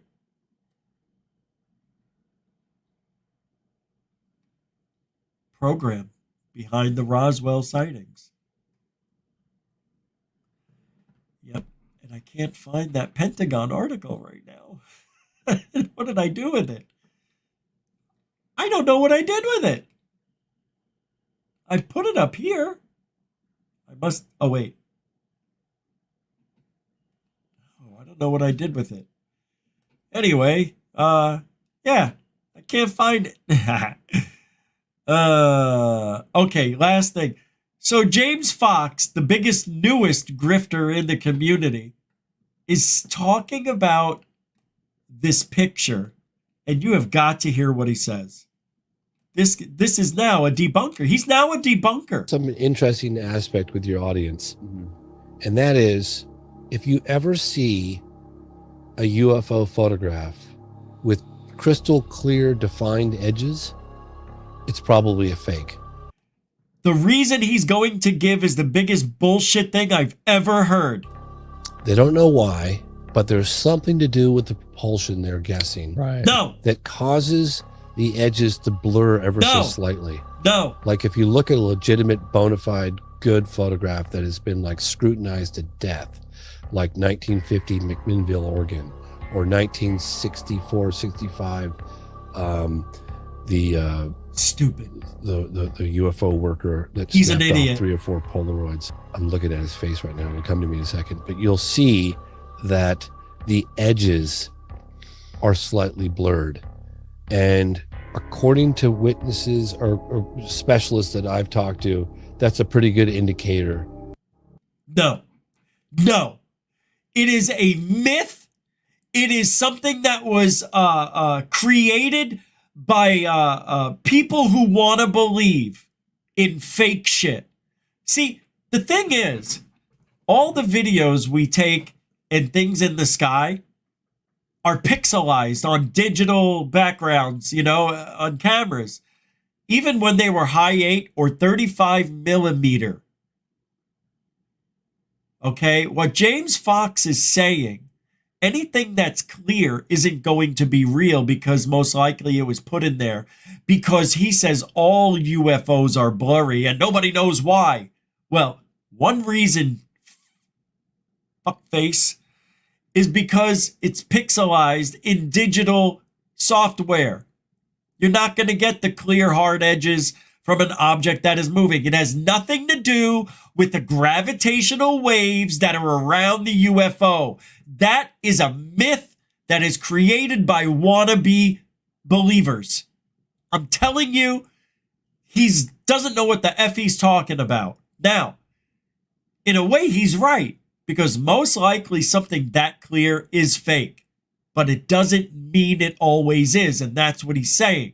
program behind the Roswell sightings. Yep, and I can't find that Pentagon article right now. What did I do with it? I don't know what I did with it. I put it up here. I must, oh wait. Oh, I don't know what I did with it. Anyway, yeah, I can't find it. Okay, last thing. So James Fox, the biggest, newest grifter in the community, is talking about this picture, and you have got to hear what he says. This is now a debunker. He's now a debunker. Some interesting aspect with your audience, and that is, if you ever see a UFO photograph with crystal clear defined edges, it's probably a fake. The reason he's going to give is the biggest bullshit thing I've ever heard. They don't know why, but there's something to do with the propulsion, they're guessing. Right. No. That causes the edges to blur ever so slightly. No. Like if you look at a legitimate, bona fide, good photograph that has been like scrutinized to death, like 1950 McMinnville, Oregon, or 1964, 65, Stupid. The UFO worker that He's an snapped idiot. off 3 or 4 Polaroids. I'm looking at his face right now. It'll come to me in a second. But you'll see that the edges are slightly blurred. And according to witnesses or specialists that I've talked to, that's a pretty good indicator. No. It is a myth. It is something that was created by people who want to believe in fake shit. See, the thing is, all the videos we take and things in the sky are pixelized on digital backgrounds, on cameras. Even when they were high 8 or 35 millimeter. Okay, what James Fox is saying, anything that's clear isn't going to be real because most likely it was put in there because he says all UFOs are blurry and nobody knows why. Well, one reason, fuckface, is because it's pixelized in digital software. You're not going to get the clear hard edges from an object that is moving. It has nothing to do with the gravitational waves that are around the UFO. That is a myth that is created by wannabe believers. I'm telling you, he doesn't know what the F he's talking about. Now, in a way, he's right, because most likely something that clear is fake, but it doesn't mean it always is, and that's what he's saying.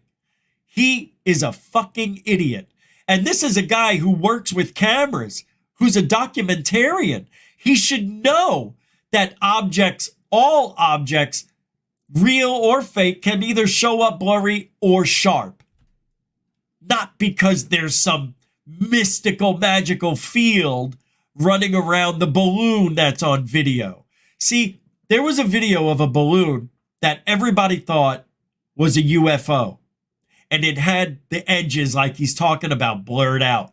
He is a fucking idiot. And this is a guy who works with cameras, who's a documentarian. He should know that all objects, real or fake, can either show up blurry or sharp. Not because there's some mystical, magical field running around the balloon that's on video. See, there was a video of a balloon that everybody thought was a UFO. And it had the edges, like he's talking about, blurred out.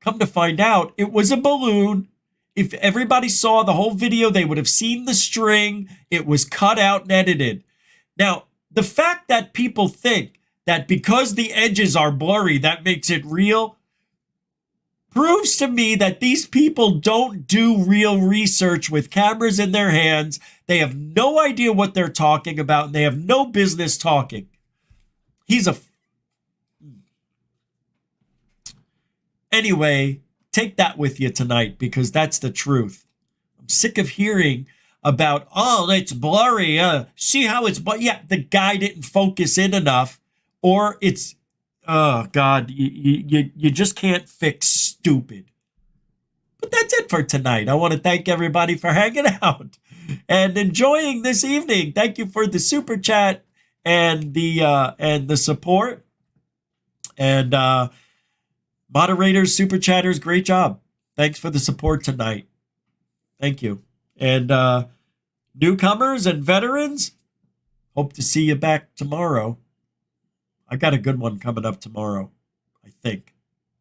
Come to find out, it was a balloon. If everybody saw the whole video, they would have seen the string. It was cut out and edited. Now, the fact that people think that because the edges are blurry, that makes it real, proves to me that these people don't do real research with cameras in their hands. They have no idea what they're talking about, and they have no business talking. Anyway, take that with you tonight, because that's the truth. I'm sick of hearing about, it's blurry. See how it's, yeah, the guy didn't focus in enough, or it's, oh God, you just can't fix stupid. But that's it for tonight. I want to thank everybody for hanging out and enjoying this evening. Thank you for the super chat and the support, and moderators, super chatters, great job. Thanks for the support tonight. Thank you. And newcomers and veterans, hope to see you back tomorrow. I got a good one coming up tomorrow, I think,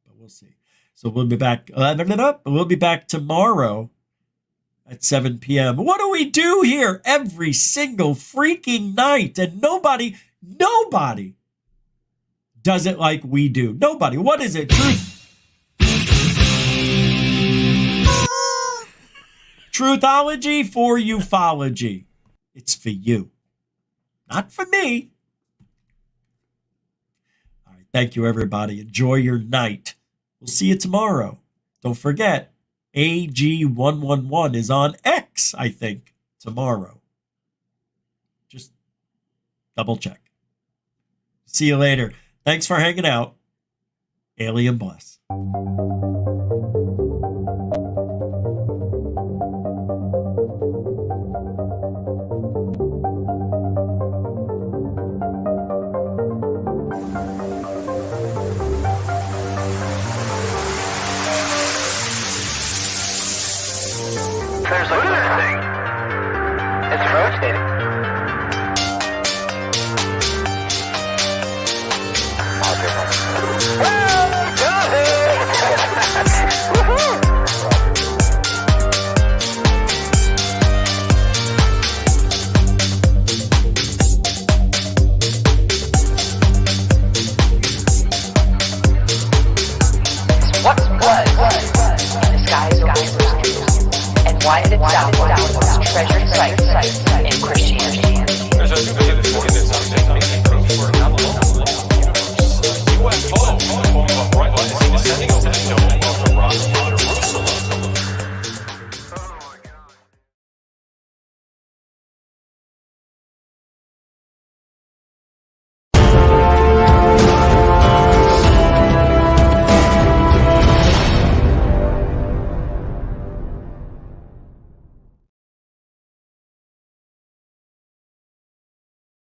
but we'll see. So we'll be back. We'll be back tomorrow at 7 p.m. What do we do here every single freaking night? And nobody does it like we do. Nobody. What is it? Truthology for ufology. It's for you, not for me. All right. Thank you, everybody. Enjoy your night. We'll see you tomorrow. Don't forget, AG111 is on X, I think, tomorrow. Just double check. See you later. Thanks for hanging out. Alien bless. There's look at that thing. It's rotating. why it itself was the most treasured site in Christianity. UFO